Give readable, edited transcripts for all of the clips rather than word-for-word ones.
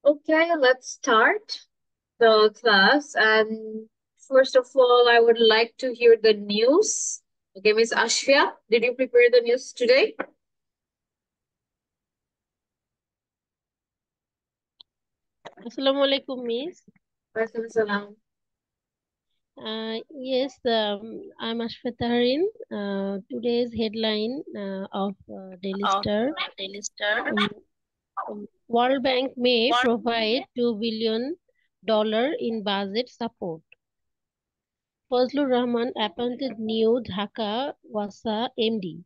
Okay, let's start the class. And first of all, I would like to hear the news. Okay, Miss Ashfia, did you prepare the news today? Assalamu alaikum, Miss. Walaikum salam. Yes, I'm Ashfat Taharin. Today's headline of Daily of Star. Daily Star. World Bank may provide $2 billion in budget support. Fazlur Rahman appointed new Dhaka Wasa MD.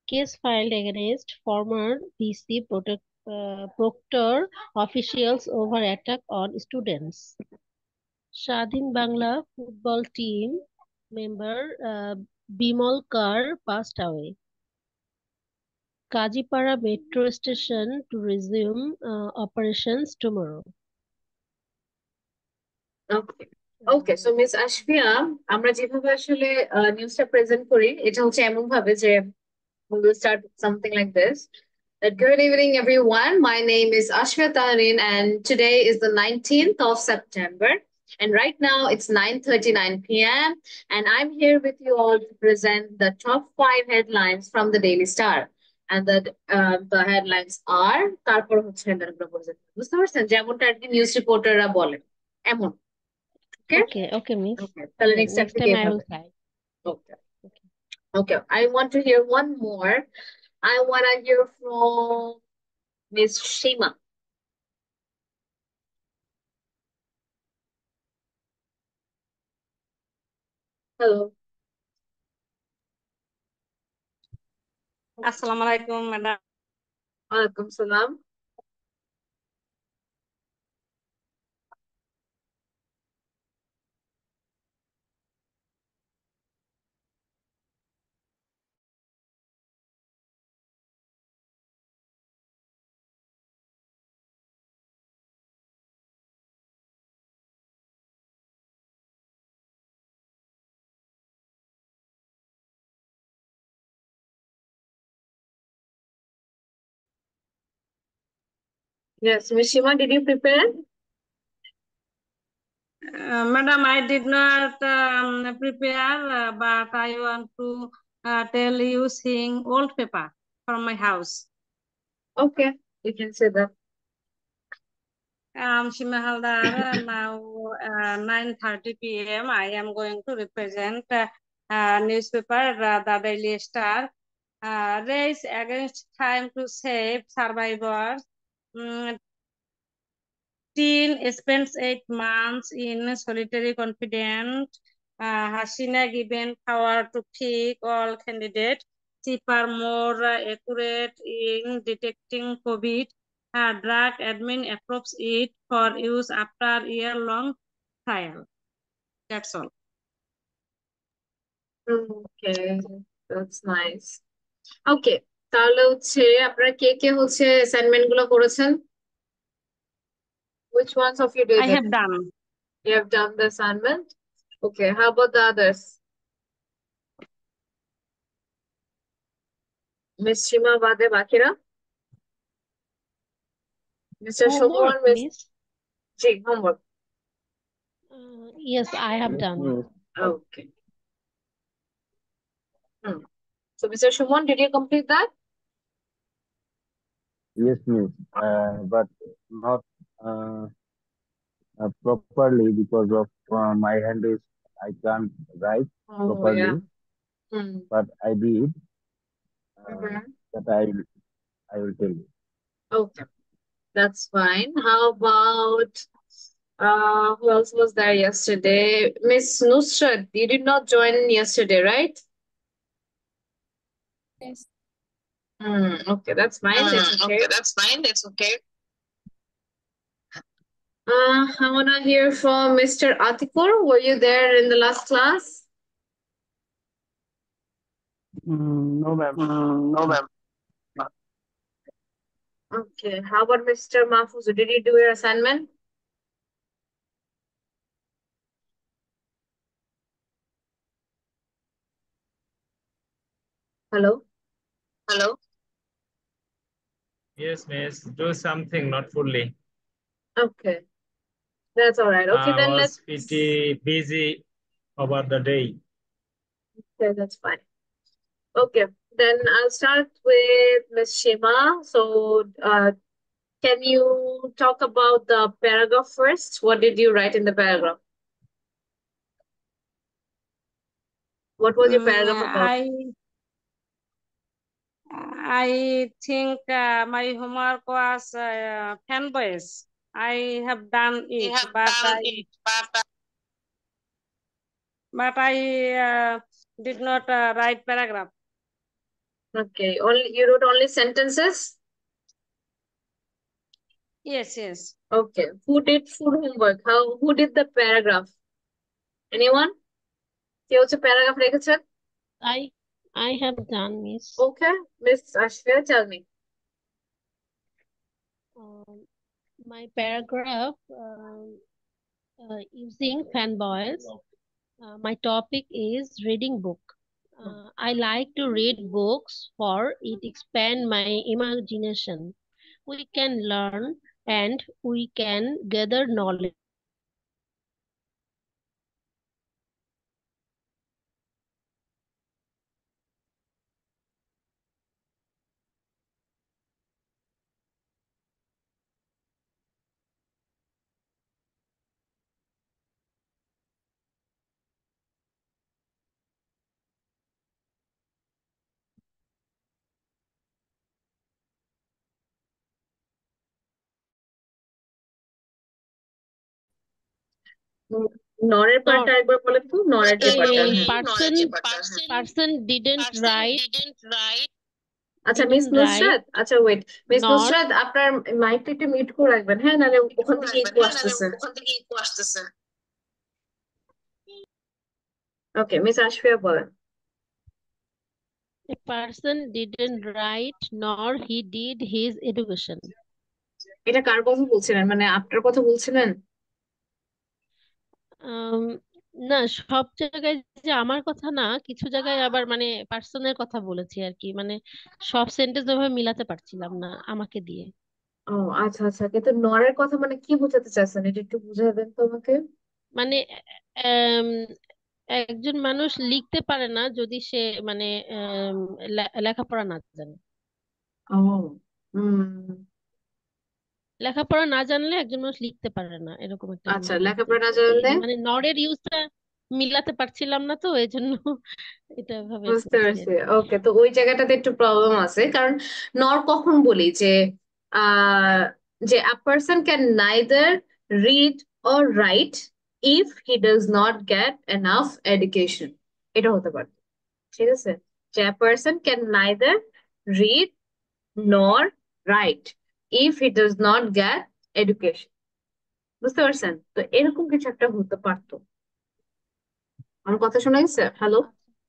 Case filed against former VC Proctor officials over attack on students. Shadhin Bangla football team member Bimal Kar passed away. Kajipara metro station to resume operations tomorrow. Okay. Okay so miss Ashfia, আমরা যেভাবে আসলে নিউজটা present করি এটা হচ্ছে এমন ভাবে যে we will start with something like this. Good evening, everyone. My name is Ashfia Taharin, and today is the 19th of September. And right now it's 9:39 p.m. And I'm here with you all to present the top 5 headlines from the Daily Star. And the headlines are তারপর হচ্ছে হেডলাইনগুলো বলতে বুঝতে পারছেন যেমনটা আর কি news রিপোর্টাররা বলেন এমন ওকে Okay, Miss. ওকে তাহলে নেক্সট টাইম Next থেকে time I এভাবে will try. Okay okay I want to hear one more. I want to hear from Miss Shima. Hello. Assalamu alaikum, madam. Alaikum salam. Yes, Miss Shima, did you prepare? Madam, I did not prepare, but I want to tell you seeing old paper from my house. Okay, you can say that. Shima Haldar, now 9:30 p.m. I am going to represent newspaper The Daily Star. Race against time to save survivors. Teen spends 8 months in solitary confinement. Hasina given power to pick all candidates. Cheaper, more accurate in detecting COVID. Drug admin approves it for use after year-long trial. That's all. Okay, that's nice. Okay, তাহলে হচ্ছে আপনারা কে কে হচ্ছে assignment গুলো করেছেন? Which ones of you did I it? have done. You have done the assignment? Okay, how about the others? Miss Shima বাদে বাকিরা? Mr. Shubham, Homework, Miss Miss. G, homework. Yes, I have done. Okay. So, Mr. Shumon, did you complete that? Yes, miss. But not properly because of my hand is I can't write properly. Yeah. But I did. Mhm. That I will tell you. Okay, that's fine. How about who else was there yesterday? Miss Nusrat, you did not join yesterday, right? Yes. Okay, that's fine. It's okay. Okay, that's fine. It's okay. I wanna hear from Mr. Atikur. Were you there in the last class? No, ma'am. No, ma'am. Okay. How about Mr. Mahfuz? Did you do your assignment? Hello? Hello. Yes, miss. Do something, not fully. Okay, that's all right. Okay, I then was let's. pretty busy over the day. Okay, that's fine. Okay, then I'll start with Miss Shima. So, can you talk about the paragraph first? What did you write in the paragraph? What was your paragraph about? I think my homework was fanboys. I have done it, but I did not write paragraph. Okay, you wrote only sentences? Yes, yes. Okay, who did food homework? Who did the paragraph? Anyone? কে হচ্ছে paragraph লিখেছেন? I have done, Miss. Okay, Miss Ashfia, tell me. My paragraph using fanboys. My topic is reading book. I like to read books for it expand my imagination. We can learn and we can gather knowledge. নরের পার্টটা একবার বলেন তো, নরের যে পার্টটা। Person didn't write. আচ্ছা miss Nusrat, আচ্ছা ওয়েট, মিস নুসরাত আপনার মাইকটা একটু মিউট করে রাখবেন, হ্যাঁ, নাহলে ওখান থেকে ইকো আসতেছে। ওকে, মিস আশফিয়া বলেন। A person didn't write nor he did his education. এটা কার কথা বলছিলেন, মানে আপনার কথা বলছিলেন? না, সব জায়গায় যে আমার কথা না, কিছু জায়গায় আবার মানে পার্সনের কথা বলেছি আর কি, মানে সব সেন্টেন্স ওইভাবে মিলাতে পারছিলাম না আমাকে দিয়ে। ও আচ্ছা আচ্ছা, কিন্তু নরের কথা মানে কি বোঝাতে চাচ্ছেন, এটা একটু বুঝাই দেন তো আমাকে। মানে একজন মানুষ লিখতে পারে না যদি সে মানে লেখাপড়া না জানে। ও লেখাপড়া না জানলে একজন মানুষ লিখতে পারে না, এরকম একটা আচ্ছা, meaning লেখাপড়া না বলতে জানলে মানে নরের ইউজটা মিলাতে পারছিলাম না, তো এই জন্য এটা ভাবে বুঝতে করেছি পারছি। ওকে, তো ওই জায়গাটাতে একটু প্রবলেম আছে, কারণ নর কখন বলি আহ যে a person can neither read or write if he does not get enough education, এটা হতে পারে, ঠিক আছে? যে a person can neither read nor write if he does not get education, বুঝতে পারছেন? তো এরকম কিছু একটা হতে পারতো। আমার কথা শোনা গেছে? হ্যালো?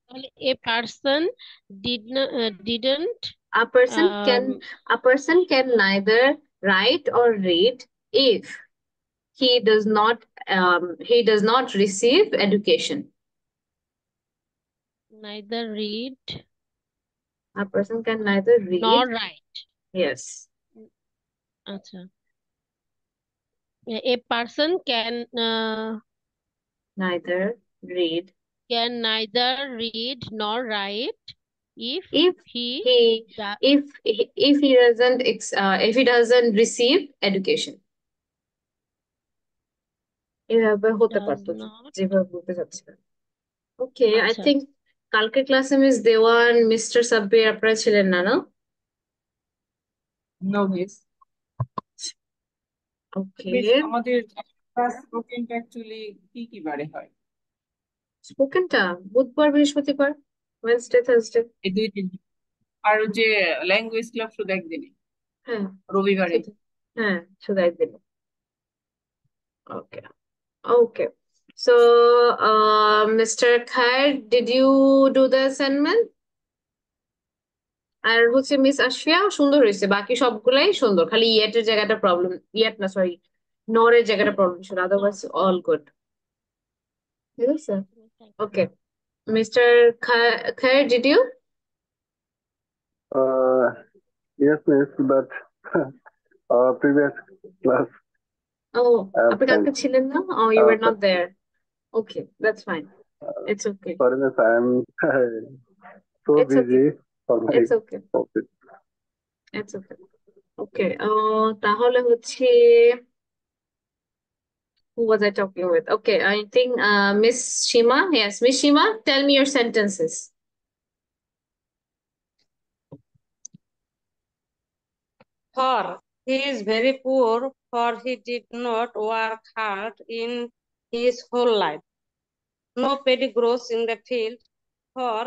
তাহলে a person didn't A person can neither write or read if he does not receive education. neither read A person can neither read nor write. Yes. আচ্ছা, a person Neither read neither read nor write if he if he doesn't receive education. এভাবে হতে does পারতো not. যেভাবে বলতে চাচ্ছিলাম। ওকে, I আচ্ছা, think কালকের ক্লাসে মিস দেওয়ান, মিস্টার সাব্বির আপনারা ছিলেন না, না? No miss. ওকে, আমাদের ক্লাস স্পোকেনটা অ্যাকচুয়ালি কি বারে হয়? স্পোকেনটা বুধবার, বৃহস্পতিবার, ওয়েডনেসডে, থার্সডে, এই দুই দিন। আর যে ল্যাঙ্গুয়েজ ক্লাব শুধু একদিনে, হ্যাঁ রবিবারে। হ্যাঁ, শুধু একদিন। Okay okay, so mister Khayer, did you do the assignment? আর হচ্ছে মিস আশফিয়া, সুন্দর হয়েছে, বাকি সবগুলাই সুন্দর, খালি ইয়েটের জায়গাটা প্রবলেম, ইয়েট না সরি, নরের জায়গাটা প্রবলেম ছিল, আদারওয়াইজ অল গুড, ঠিক আছে? Okay, mister Khayer, did you? Yes, miss, but Previous class. Oh, আপনি Absent. কালকে ছিলেন না? Oh, you were not there. Okay, that's fine. It's okay. Sorry, miss, I am so It's okay. busy for my It's okay. office. It's okay. Okay. তাহলে হচ্ছে who was I talking with? Okay, I think Miss Shima. Yes, Miss Shima, tell me your sentences. For he is very poor, for he did not work hard in his whole life. No paddy grows in the field, for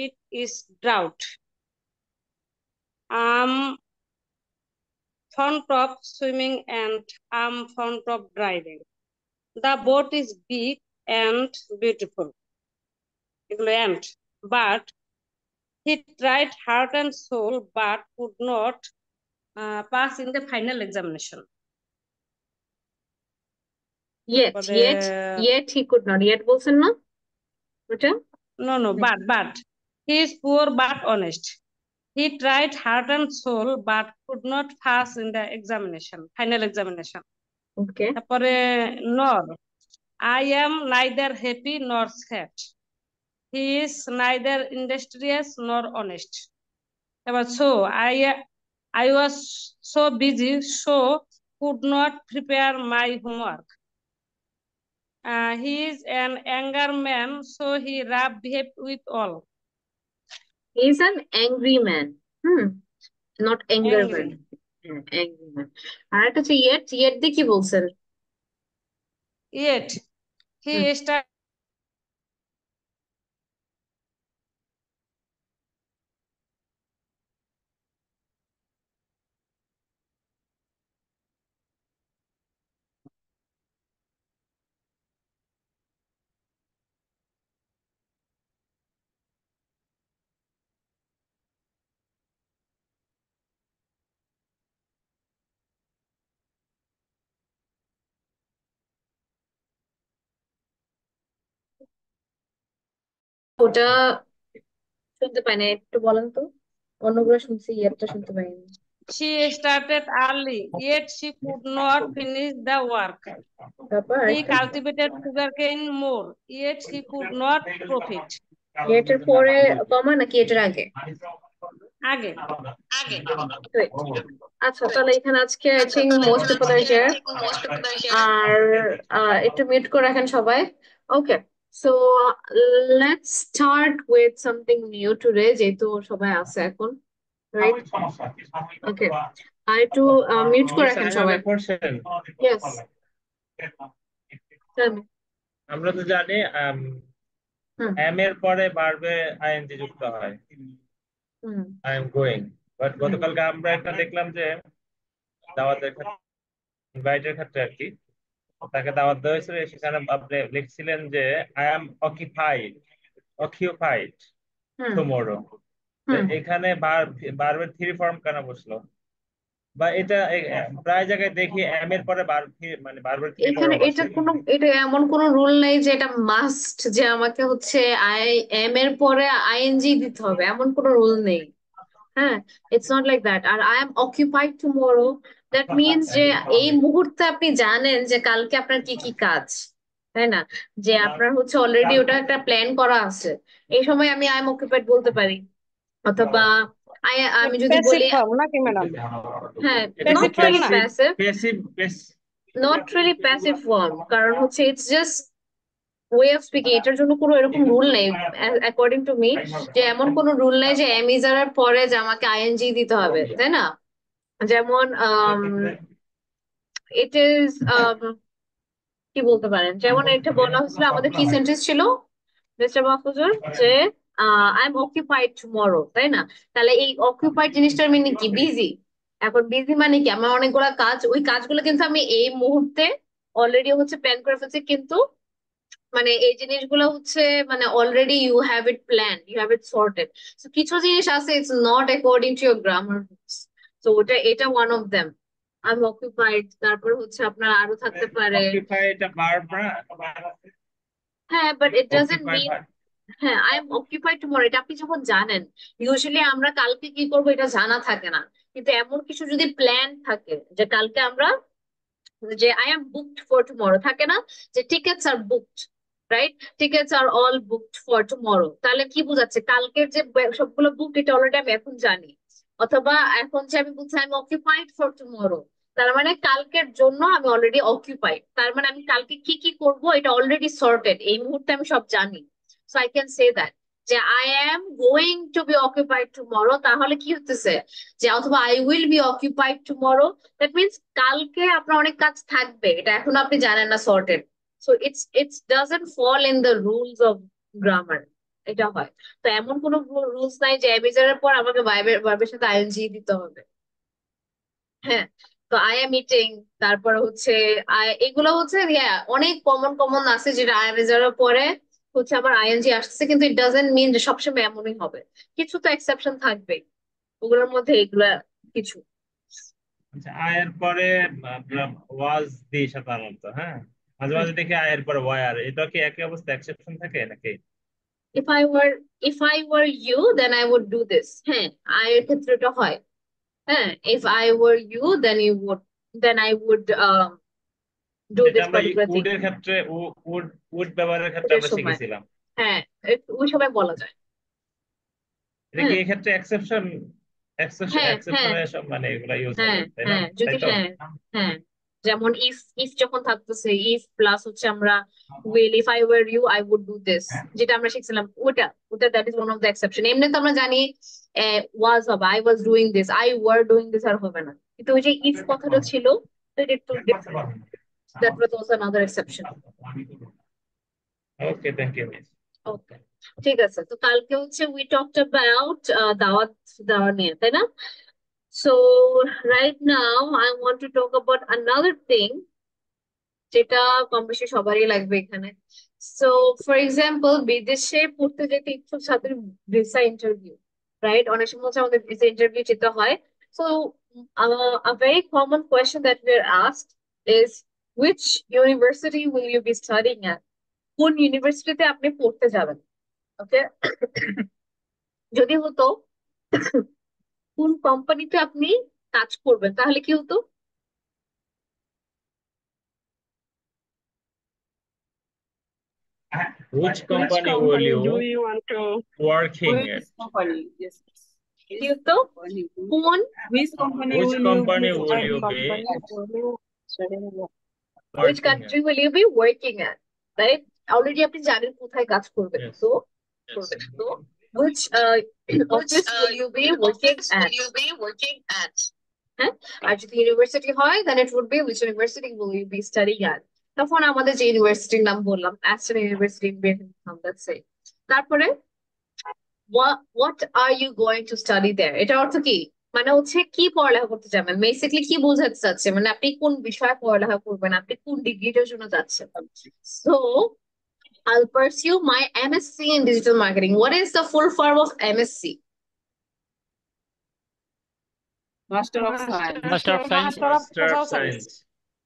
it is drought. I'm fond of swimming and I'm fond of driving. The boat is big and beautiful. But he tried heart and soul but could not pass in the final examination. Yet he could not. Yet বলছেন না? ওটা? No, but he is poor but honest. He tried heart and soul but could not pass in the examination, final examination. Okay. তারপরে nor I am neither happy nor sad. He is neither industrious nor honest. So I was so busy, so could not prepare my homework. He is an anger man, so he behaved with all. He is an angry man. Not anger Angry. man. Angry man. আর একটা হচ্ছে yet দিয়ে কি বলছেন? Yet he started ওটা শুনতে পাই না, একটু বলেন তো। অন্যগুলো শুনছি, ইয়েরটা শুনতে পাইনি। She started early, yet she could not finish the work. তারপর He cultivated sugarcane more, yet he could not profit. এটার পরে কমা নাকি এটার আগে? আগে। Great. আচ্ছা, তাহলে এখানে আজকে I think most people are here. আর একটু মিউট করে রাখেন সবাই। Okay, so let's start with something new today, যেহেতু সবাই আছে এখন, রাইট? ওকে, আর একটু মিউট করে রাখেন সবাই। ইয়েস, আমরা তো জানি এম এর পরে ভার্বে আইএনজি যুক্ত হয়, আই এম গোয়িং। বাট গতকালকে আমরা একটা দেখলাম যে দাওয়াতের ক্ষেত্রে, ইনভাইটের ক্ষেত্রে আর কি, তাকে দাওয়াত দেওয়া হয়েছিল, সেখানে আপনি লিখছিলেন যে আই এম অকিউপাইড টুমরো। এখানে ভার্বের থ্রি ফর্ম কেন বসলো? বা এটা প্রায় জায়গায় দেখি এম এর পরে মানে ভার্বের থ্রি এখানে ফর্ম এটা আছে। এটা এমন কোনো রুল নেই যে এটা মাস্ট যে আমাকে হচ্ছে আই এম এর পরে আইএনজি দিতে হবে, এমন কোনো রুল নেই। হ্যাঁ, ইটস নট লাইক দ্যাট। আর I am occupied tomorrow, that means যে এই মুহূর্তে আপনি জানেন যে কালকে আপনার কি কি কাজ, তাই না? যে আপনার হচ্ছে অলরেডি ওটা একটা প্ল্যান করা আছে, এই সময় আমি আই এম অকিউপাইড বলতে পারি। অথবা আমি যদি বলি নাকি ম্যাডাম? হ্যাঁ, Passive not really form না? passive, passive not really passive form, কারণ হচ্ছে it's just way of speaking. এটার জন্য কোনো এরকম রুল নেই অ্যাকর্ডিং টু মি, যে এমন কোনো রুল নেই যে এম ইজ আর পরে যে আমাকে আইএনজি দিতে হবে, তাই না? যেমন ইট ইজ কি বলতে পারেন, যেমন এটা বলা হয়েছিল আমাদের কি সেন্টেন্স ছিল মিস্টার মাহফুজুর, যে আই এম অকিউপাইড টুমরো, তাই না? তাহলে এই অকিউপাইড জিনিসটার মিনিং কি? বিজি। এখন বিজি মানে কি, আমার অনেকগুলো কাজ, ওই কাজগুলো কিন্তু আমি এই মুহূর্তে অলরেডি হচ্ছে প্ল্যান করে ফেলছি, কিন্তু মানে এই জিনিসগুলো হচ্ছে মানে already you have it plan, you have it sorted. So কিছু জিনিস আছে it's not according to your grammar rules, তো এটা one of them. I am occupied. তারপর হচ্ছে আপনার আরো থাকতে পারে, অকিউপাইড ভার্ব না? হ্যাঁ, বাট ইট ডাজন্ট মিন, হ্যাঁ আই এম অকিউপাইড টুমরো এটা আপনি যখন জানেন, ইউজুয়ালি আমরা কালকে কি করবো এটা জানা থাকে না, কিন্তু এমন কিছু যদি প্ল্যান থাকে যে কালকে আমরা যে I am booked for tomorrow থাকে না, যে tickets are booked, right, tickets are all booked for tomorrow, তাহলে কি বোঝাচ্ছে কালকের যে সবগুলো বুক এটা অলরেডি আমি এখন জানি। অথবা এখন যে আমি বলছি আমি অকুপাইড ফর টুমরো, তার মানে কালকের জন্য আমি অলরেডি অকুপাইড, তার মানে আমি কালকে কি কি করব এটা অলরেডি সর্টেড, এই মুহূর্তে আমি সব জানি। So I can say that যে I am going to be occupied tomorrow, তাহলে কি হতেছে যে অথবা I will be occupied tomorrow, that means কালকে আপনার অনেক কাজ থাকবে, এটা এখন আপনি জানেন না sorted. So it's doesn't fall in the rules of grammar, এটা হয়। তো এমন কোনো রুলস নাই যে অ্যামিজারের পর আমাকে ভার্বের সাথে আইএনজি দিতে হবে। হ্যাঁ, তো আই এম ইটিং, তারপর হচ্ছে এগুলো হচ্ছে অনেক কমন কমন আছে যেটা আইএমএজারের পরে হচ্ছে আমার আইএনজি আসছে, কিন্তু ইট ডাজন্ট মিন যে সবসময় এমনই হবে, কিছু তো এক্সেপশন থাকবে, ওগুলোর মধ্যে এগুলা কিছু। আচ্ছা, আয়ের পরে ওয়াজ দিই সাধারণত, হ্যাঁ, মাঝে মাঝে দেখি আয়ের পরে ওয়ার, এটা কি একই অবস্থা, এক্সেপশন থাকে নাকি? if I were if I were you then I would do this, হ্যাঁ আয়ের ক্ষেত্রে এটা হয়। হ্যাঁ, if I were you then I would do এটা this আমরা particular thing, উডের ক্ষেত্রে উড উড ব্যবহারের ক্ষেত্রে ওদের আমরা সময়। শিখেছিলাম। হ্যাঁ, ওই সময় বলা যায়। এটা কি এই ক্ষেত্রে এক্সেপশন হ্যাঁ হ্যাঁ এক্সেপশনের সব মানে এগুলা ইউজ হ্যাঁ হবে, তাই না? হ্যাঁ তাই যদি তো? হ্যাঁ হ্যাঁ, যেমন ইফ যখন থাকতেছে, ইফ প্লাস হচ্ছে আমরা will, if I were you I would do this, যেটা আমরা শিখছিলাম ওটা ওটা that is one of the exception. এমনি তো আমরা জানি ওয়াজ হবে, I was doing this, I were doing this আর হবে না, কিন্তু ওই যে ইফ কথাটা ছিল that it took different, that was also another exception. Okay, thank you miss. Okay, ঠিক আছে। তো কালকে হচ্ছে we talked about দাওয়াত দেওয়া নিয়ে, তাই না? So right now I want to talk about another thing যেটা কম বেশি সবারই লাগবে এখানে। সো ফর এক্সাম্পল বিদেশে পড়তে যেতে ইচ্ছুক ছাত্রের ভিসা ইন্টারভিউ, রাইট, অনেক সময় হচ্ছে আমাদের ভিসা ইন্টারভিউ যেতে হয়। So a very common question that we are asked is which university will you be studying at, কোন ইউনিভার্সিটিতে আপনি পড়তে যাবেন। ওকে, যদি হতো কোন কোম্পানিতে আপনি কাজ করবেন তাহলে কি হতো? Which company will do you you want to working at? Which company? Yes. কি হতো? কোন Which company Which will company you will you be which working at? country will you be working at, right? Already আপনি জানেন কোথায় কাজ করবেন, Yes. তো Yes. which office will you be working at? হ্যাঁ, আর যদি ইউনিভার্সিটি হয় then it would be which university will you be studying at. তখন আমাদের যে ইউনিভার্সিটির নাম বললাম Aston university in Birmingham, that's it. তারপরে what are you going to study there, এটা অর্থ কি, মানে হচ্ছে কি পড়ালেখা করতে যাবেন, বেসিক্যালি কি বোঝাতে চাচ্ছে, মানে আপনি কোন বিষয়ে পড়ালেখা করবেন, আপনি কোন ডিগ্রিটার জন্য যাচ্ছেন। So I'll pursue my MSc in digital marketing. What is the full form of MSc? Master of Science? Master of Science. Master of Science.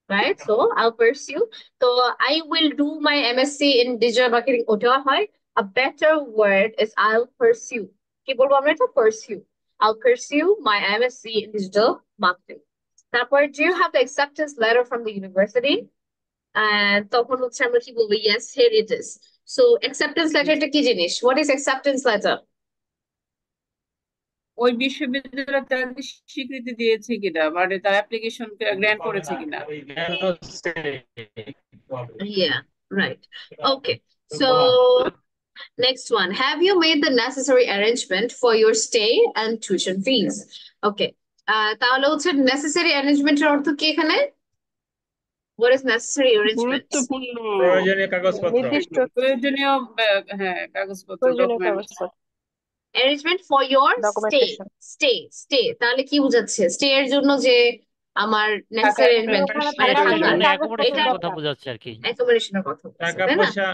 Right, so I'll pursue, so I will do my MSc in digital marketing. ওটা হয়, a better word is I'll pursue, কি বলবো আমরা এটা, pursue, I'll pursue my MSc in digital marketing. তারপর do you have the acceptance letter from the university? And তখন হচ্ছে আমরা কি বলবো, yes here it is. So acceptance letter এটা কি জিনিস, what is acceptance letter? ওই বিশ্ববিদ্যালয় তাকে স্বীকৃতি দিয়েছে কিনা, মানে তার অ্যাপ্লিকেশন গ্র্যান্ট করেছে কিনা। Yeah, right. Okay, so next one, have you made the necessary arrangement for your stay and tuition fees? Okay, তাহলে হচ্ছে necessary arrangement এর অর্থ কি এখানে? What is necessary arrangement? গুরুত্বপূর্ণ প্রয়োজনীয় কাগজপত্র। নির্দিষ্ট প্রয়োজনীয় হ্যাঁ কাগজপত্র, প্রয়োজনীয় ডকুমেন্ট। কাগজপত্র Arrangement for your Documentation. stay তাহলে কি বোঝাচ্ছে, স্টে এর জন্য যে আমার necessary arrangement, ওখানে মানে থাকার থাকা, জন্য accommodation এটা কথা বোঝাচ্ছে আর কি। accommodation এর কথা বলছে, টাকা তাই না? পয়সা।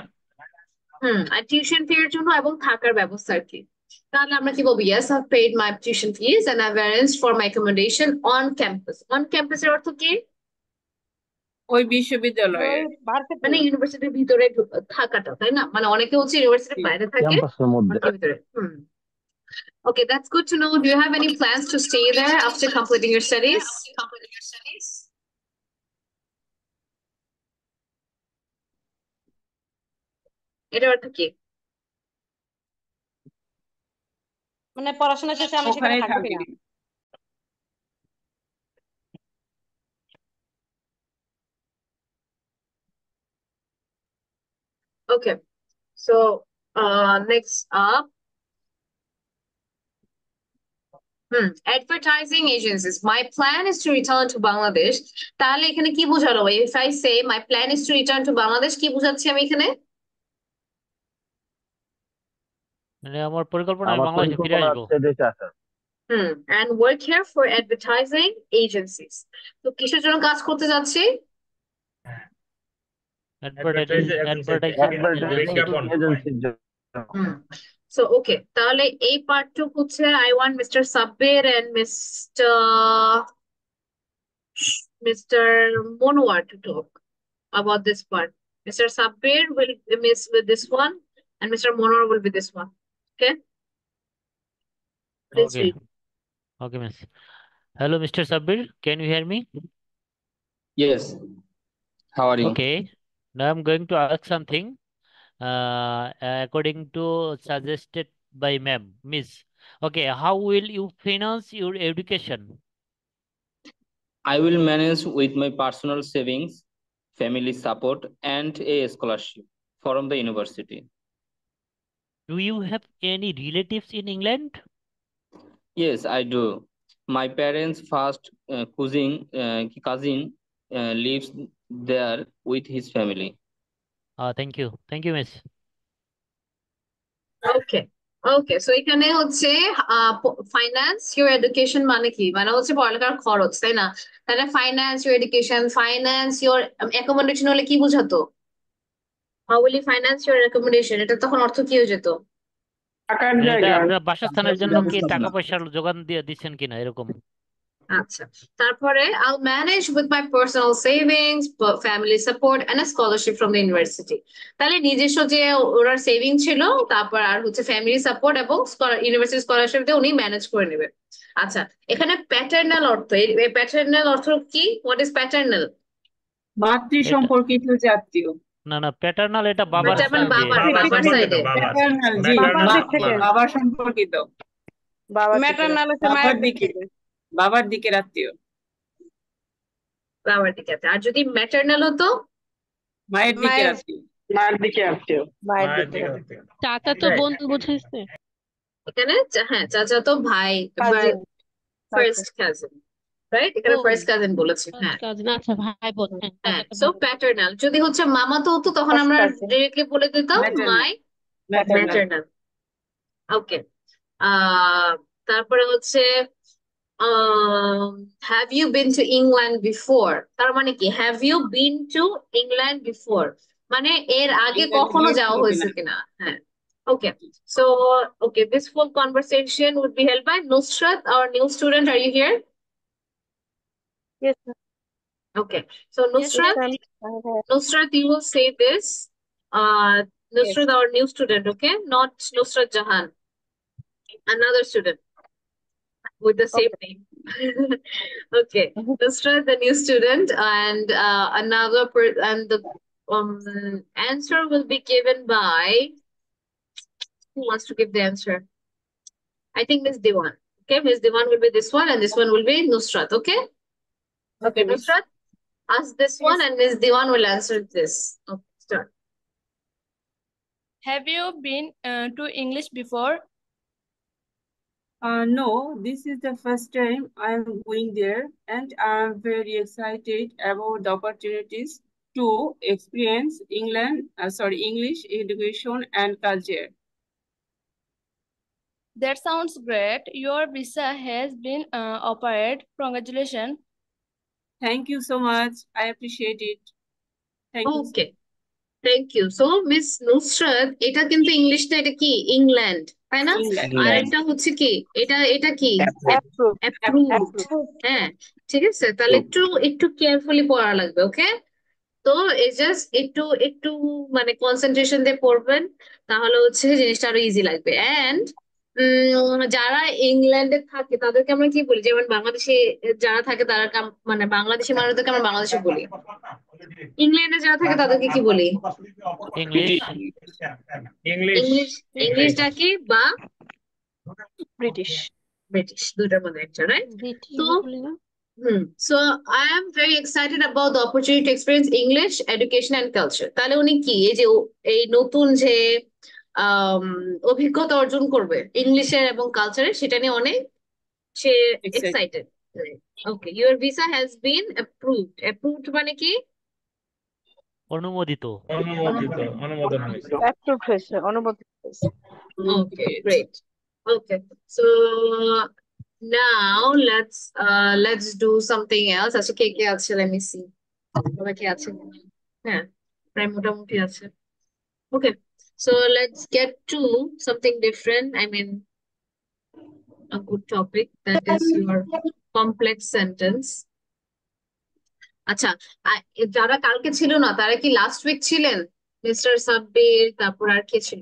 আর টিউশন ফি এর জন্য এবং থাকার ব্যবস্থা আর কি। তাহলে আমরা কি বলবো, yes I've paid my tuition fees and I've arranged for my accommodation on campus. On campus এর অর্থ কি, ওই বিশ্ববিদ্যালয়ে, মানে ইউনিভার্সিটির ভিতরে থাকাটা, তাই না? মানে অনেকে হচ্ছে ইউনিভার্সিটির বাইরে থাকে, ক্যাম্পাসের মধ্যে। অনেকের ভিতরে। Okay, that's good to know. Do you have any plans to stay there after completing your studies? এটা অর্থ কি? মানে পড়াশোনা শেষে আমি সেখানে ওখানেই থাকবো থাকবি। কিনা। Okay, so next up, advertising agencies. My plan is to return to Bangladesh. তাহলে এখানে কি বোঝালো? If I say my plan is to return to Bangladesh, কি বোঝাচ্ছি আমি এখানে? মানে আমার পরিকল্পনা আমি আমার বাংলাদেশে ফিরে পরিকল্পনা আসবো। হচ্ছে দেশে আসার। And work here for advertising agencies. তো কিসের জন্য কাজ করতে যাচ্ছি? অ্যাডভার্টাইজিং এজেন্সির জন্য। So okay, তাহলে এই পার্টটুকু হচ্ছে I want Mr. Sabbir and Mr. Monwar to talk about this part. Mr. Sabbir will miss with this one, and Mr. Monwar will be this one. Okay. Please Okay. read. Okay, miss. Hello, Mr. Sabbir. Can you hear me? Yes. How are you? Okay. Now I'm going to ask something. According to suggested by ma'am, miss. Okay, how will you finance your education? I will manage with my personal savings, family support, and a scholarship from the university. Do you have any relatives in England? Yes, I do. My parents' first cousin lives there with his family. Thank you. Thank you, miss. Okay. Okay, so এখানে হচ্ছে finance your education মানে কি? মানে হচ্ছে পড়ালেখার খরচ, তাই না? তাহলে finance your education, finance your accommodation হলে কি বোঝাতো? How will you finance your accommodation? এটা তখন অর্থ কি হয়ে যেত? থাকার এটা জায়গা। আপনার বাসস্থানের জন্য কি টাকা পয়সার যোগান দিয়ে দিচ্ছেন কিনা এরকম? আচ্ছা, তারপরে I'll manage with my personal savings, family support and a scholarship from the university. তাহলে নিজস্ব যে ওনার সেভিং ছিল, তারপর আর হচ্ছে ফ্যামিলি সাপোর্ট এবং ইউনিভার্সিটি স্কলারশিপ দিয়ে উনি ম্যানেজ করে নেবে। আচ্ছা, এখানে প্যাটার্নাল অর্থ, এই প্যাটার্নাল অর্থ কি? What is paternal? মাতৃ সম্পর্কিত জাতীয়। না না, প্যাটার্নাল এটা বাবার এটা মানে বাবার সাইডে। প্যাটার্নাল, জি, বাবা সম্পর্কিত। ম্যাটারনাল হচ্ছে মায়ের দিকে। বাবার দিকের আত্মীয়। বাবার দিকে। আর যদি ম্যাটার্নাল হতো? মায়ের দিকের আত্মীয়। মায়ের দিকে আত্মীয়। মায়ের দিকে। চাচা তো বোন বুঝাইছে এখানে। হ্যাঁ, চাচা তো ভাই, ফার্স্ট কাজিন, রাইট? এখানে ফার্স্ট কাজিন বলেছি। হ্যাঁ, কাজিন। আচ্ছা, ভাই বোন। হ্যাঁ, সো প্যাটার্নাল। যদি হচ্ছে মামা তো হতো, তখন আমরা ডিরেক্টলি বলে দিতাম মাই ম্যাটার্নাল। ওকে, তারপরে হচ্ছে have you been to England before? তার মানে কি? Have you been to England before মানে এর আগে কখনো যাওয়া হয়েছে কিনা? হ্যাঁ। Okay, so okay, this full conversation would be held by Nusrat, our new student. Are you here? Yes, sir. Okay, so Nusrat, Nusrat, you will say this. Nusrat, our new student, okay? Not Nusrat Jahan, another student with the same name. Okay, Nusrat, the new student, and and the answer will be given by. Who wants to give the answer? I think Miss Diwan. Okay, Miss Diwan will be this one, and this one will be Nusrat. Okay. Okay, Nusrat, ask this one, and Miss Diwan will answer this. Okay, start. Have you been to English before? No, this is the first time I'm going there, and I'm very excited about the opportunities to experience English education and culture. That sounds great. Your visa has been offered. Congratulations. Thank you so much. I appreciate it. Thank you. Okay, thank you. So Miss Nusrat, এটা কিন্তু English না, এটা কি? England, তাই না? আর এটা হচ্ছে কি? এটা কি? অ্যাপ্রুভড। হ্যাঁ, ঠিক আছে। তাহলে একটু কেয়ারফুলি পড়া লাগবে। ওকে, তো জাস্ট একটু মানে কনসেন্ট্রেশন দিয়ে পড়বেন, তাহলে হচ্ছে জিনিসটা আরো ইজি লাগবে। এন্ড যারা ইংল্যান্ডে থাকে তাদেরকে আমরা কি বলি, যেমন বাংলাদেশে যারা থাকে তারা মানে বাংলাদেশি মানুষদেরকে আমরা বাংলাদেশে বলি, ইংল্যান্ডে যারা থাকে তাদেরকে কি বলি? ইংলিশ। ইংলিশ ইংলিশ ইংলিশ ডাকি বা ব্রিটিশ ব্রিটিশ, দুটার মধ্যে একটা, রাইট? ব্রিটিশ So বলি না? so I am very excited about the opportunity to experience English education and culture. তাহলে উনি কি এই যে এই নতুন যে অভিজ্ঞতা অর্জন করবে ইংলিশের এবং কালচারের, সেটা নিয়ে অনেক সে excited. Okay, your visa has been approved. Approved মানে কি? অনুমোদিত। অনুমোদন হয়েছে। অ্যাপ্রুভ হয়েছে, অনুমোদিত হয়েছে। Okay, great. Okay, so now let's do something else. আচ্ছা, কে কে আছে? let me see. সবাই কি আছে? হ্যাঁ, প্রায় মোটামুটি আছে। Okay, so let's get to something different. I mean, a good topic, that is your complex sentence. আচ্ছা, যারা কালকে ছিল না তারা কি লাস্ট উইক ছিলেন? মিস্টার সাব্বির, তারপর আর কে ছিল?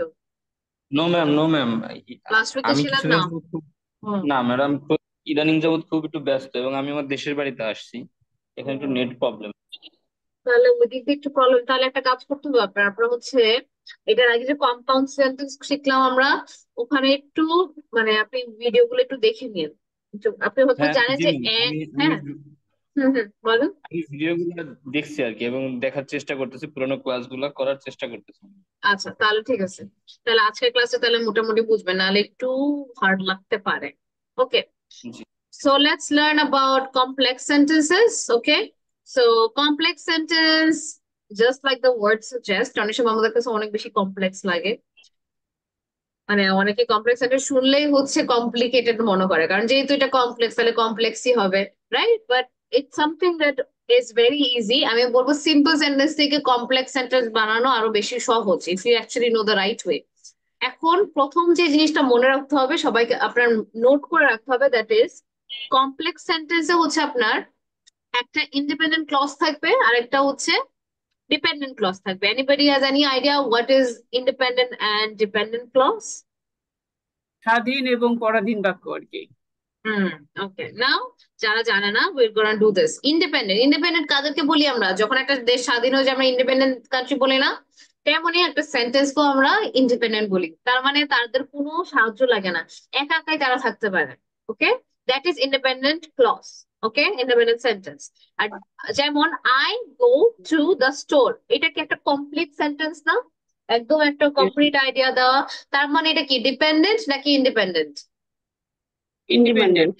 No ma'am, no ma'am, last উইকে আমি ছিলেন কিছুদিন না? না ম্যাডাম, ইদানিং যাবত খুব একটু ব্যস্ত এবং আমি আমার দেশের বাড়িতে আসছি, এখানে একটু নেট প্রবলেম। তাহলে ওই দিক দিয়ে একটু প্রবলেম। তাহলে একটা কাজ করতে হবে আপনার হচ্ছে, এটার আগে যে কম্পাউন্ড সেন্টেন্স শিখলাম আমরা, ওখানে একটু মানে আপনি ভিডিও গুলো একটু দেখে নিন। আপনি হয়তো হ্যাঁ জানেন জি যে ম্যাম, হ্যাঁ, বলেন। আমি ভিডিওগুলো দেখছি আর কি, এবং দেখার চেষ্টা করতেছি, পুরোনো ক্লাসগুলো করার চেষ্টা করতেছি। আচ্ছা, তাহলে ঠিক আছে। তাহলে আজকের ক্লাসে তাহলে মোটামুটি বুঝবেন, নাহলে একটু হার্ড লাগতে পারে। ওকে, জি so let's learn about complex sentences. Okay, so complex sentence, just like the word suggests, অনেক সময় আমাদের কাছে অনেক বেশি কমপ্লেক্স লাগে, মানে অনেকে কমপ্লেক্স সেন্টেন্স শুনলেই হচ্ছে কমপ্লিকেটেড মনে করে, কারণ যেহেতু এটা কমপ্লেক্স তাহলে কমপ্লেক্সই হবে, right? But it's something that is very easy. আমি বলবো সিম্পল সেন্টেন্স থেকে কমপ্লেক্স সেন্টেন্স বানানো আরো বেশি সহজ, if you actually know the right way. এখন প্রথম যে জিনিসটা মনে রাখতে হবে, সবাইকে আপনার নোট করে রাখতে হবে, দ্যাট ইজ কমপ্লেক্স সেন্টেন্সে হচ্ছে আপনার একটা ইন্ডিপেন্ডেন্ট ক্লজ থাকবে আর একটা হচ্ছে ডিপেন্ডেন্ট ক্লজ থাকবে। Anybody has any idea what is independent and dependent clause? স্বাধীন এবং পরাধীন বাক্য আর কি। ওকে, নাও যারা জানে না, we are gonna do this. Independent কাদেরকে বলি আমরা? যখন একটা দেশ স্বাধীন হয়ে যায় আমরা ইন্ডিপেন্ডেন্ট কান্ট্রি বলি না? তেমনই একটা সেন্টেন্সকেও আমরা ইন্ডিপেন্ডেন্ট বলি, তার মানে তাদের কোনো সাহায্য লাগে না, একা একাই তারা থাকতে পারে। Okay, that is independent clause. Okay, independent sentence. আর যেমন I go to the store, এটা কি একটা কমপ্লিট সেন্টেন্স না? একদম একটা কমপ্লিট আইডিয়া দেওয়া। তার মানে এটা কি ডিপেন্ডেন্ট নাকি ইন্ডিপেন্ডেন্ট? ইন্ডিপেন্ডেন্ট।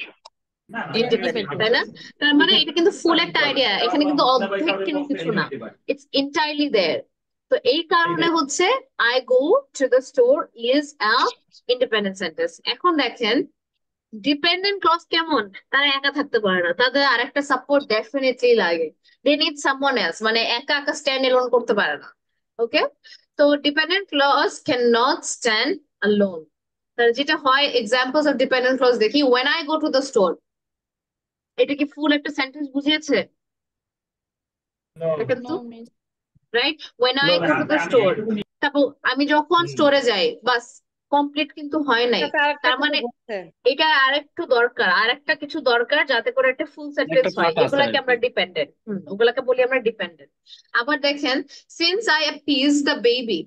ইন্ডিপেন্ডেন্ট, তাই না? তার মানে এটা কিন্তু ফুল একটা আইডিয়া, এখানে কিন্তু অর্ধেক কিন্তু কিছু না, ইটস এন্টায়ারলি দেয়ার। তো এই কারণে হচ্ছে I go to the store is a independent sentence. এখন দেখেন ডিপেন্ডেন্ট ক্লজ কেমন, তারা একা থাকতে পারে না, তাদের আরেকটা সাপোর্ট ডেফিনেটলি লাগে, দে নিড সামওয়ান এলস, মানে একা একা স্ট্যান্ড এলোন করতে পারে না। ওকে, তো dependent clause can not stand alone. তাহলে যেটা হয়, এক্সাম্পলস অফ ডিপেন্ডেন্ট ক্লজ দেখি, when I go to the store, এটা কি ফুল একটা সেন্টেন্স বুঝিয়েছে? দেখেন তো, right? when I go to the store, তারপর আমি যখন স্টোরে যাই, বাস কমপ্লিট কিন্তু হয় নাই। তার মানে এটা আরেকটু দরকার, আরেকটা কিছু দরকার যাতে করে একটা ফুল সেন্টেন্স হয়, এগুলাকে আমরা ডিপেন্ডেন্ট, ওগুলাকে বলি আমরা ডিপেন্ডেন্ট। আবার দেখেন, since I appease the baby,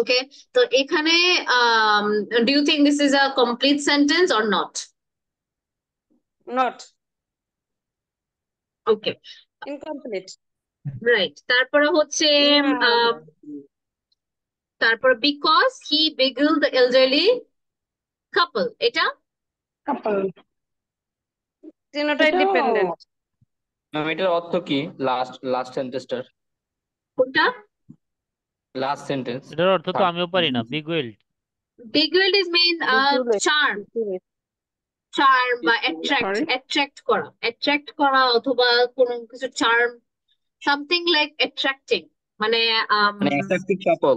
ওকে, তো এখানে do you think this is a complete sentence or not? Not. Okay, Incomplete. Right. তারপরে হচ্ছে তারপর because he beguiled the elderly couple, এটা কাপল। তিনটাই ডিপেন্ডেন্ট। ম্যাম, এটার অর্থ কি? লাস্ট সেন্টেন্সটার কোনটা? লাস্ট সেন্টেন্স এটার অর্থ তো আমিও পারি না। beguiled is mean charm বা attract করা অথবা কোনো কিছু charm, something like attracting, মানে অ্যাট্রাকটিভ কাপল,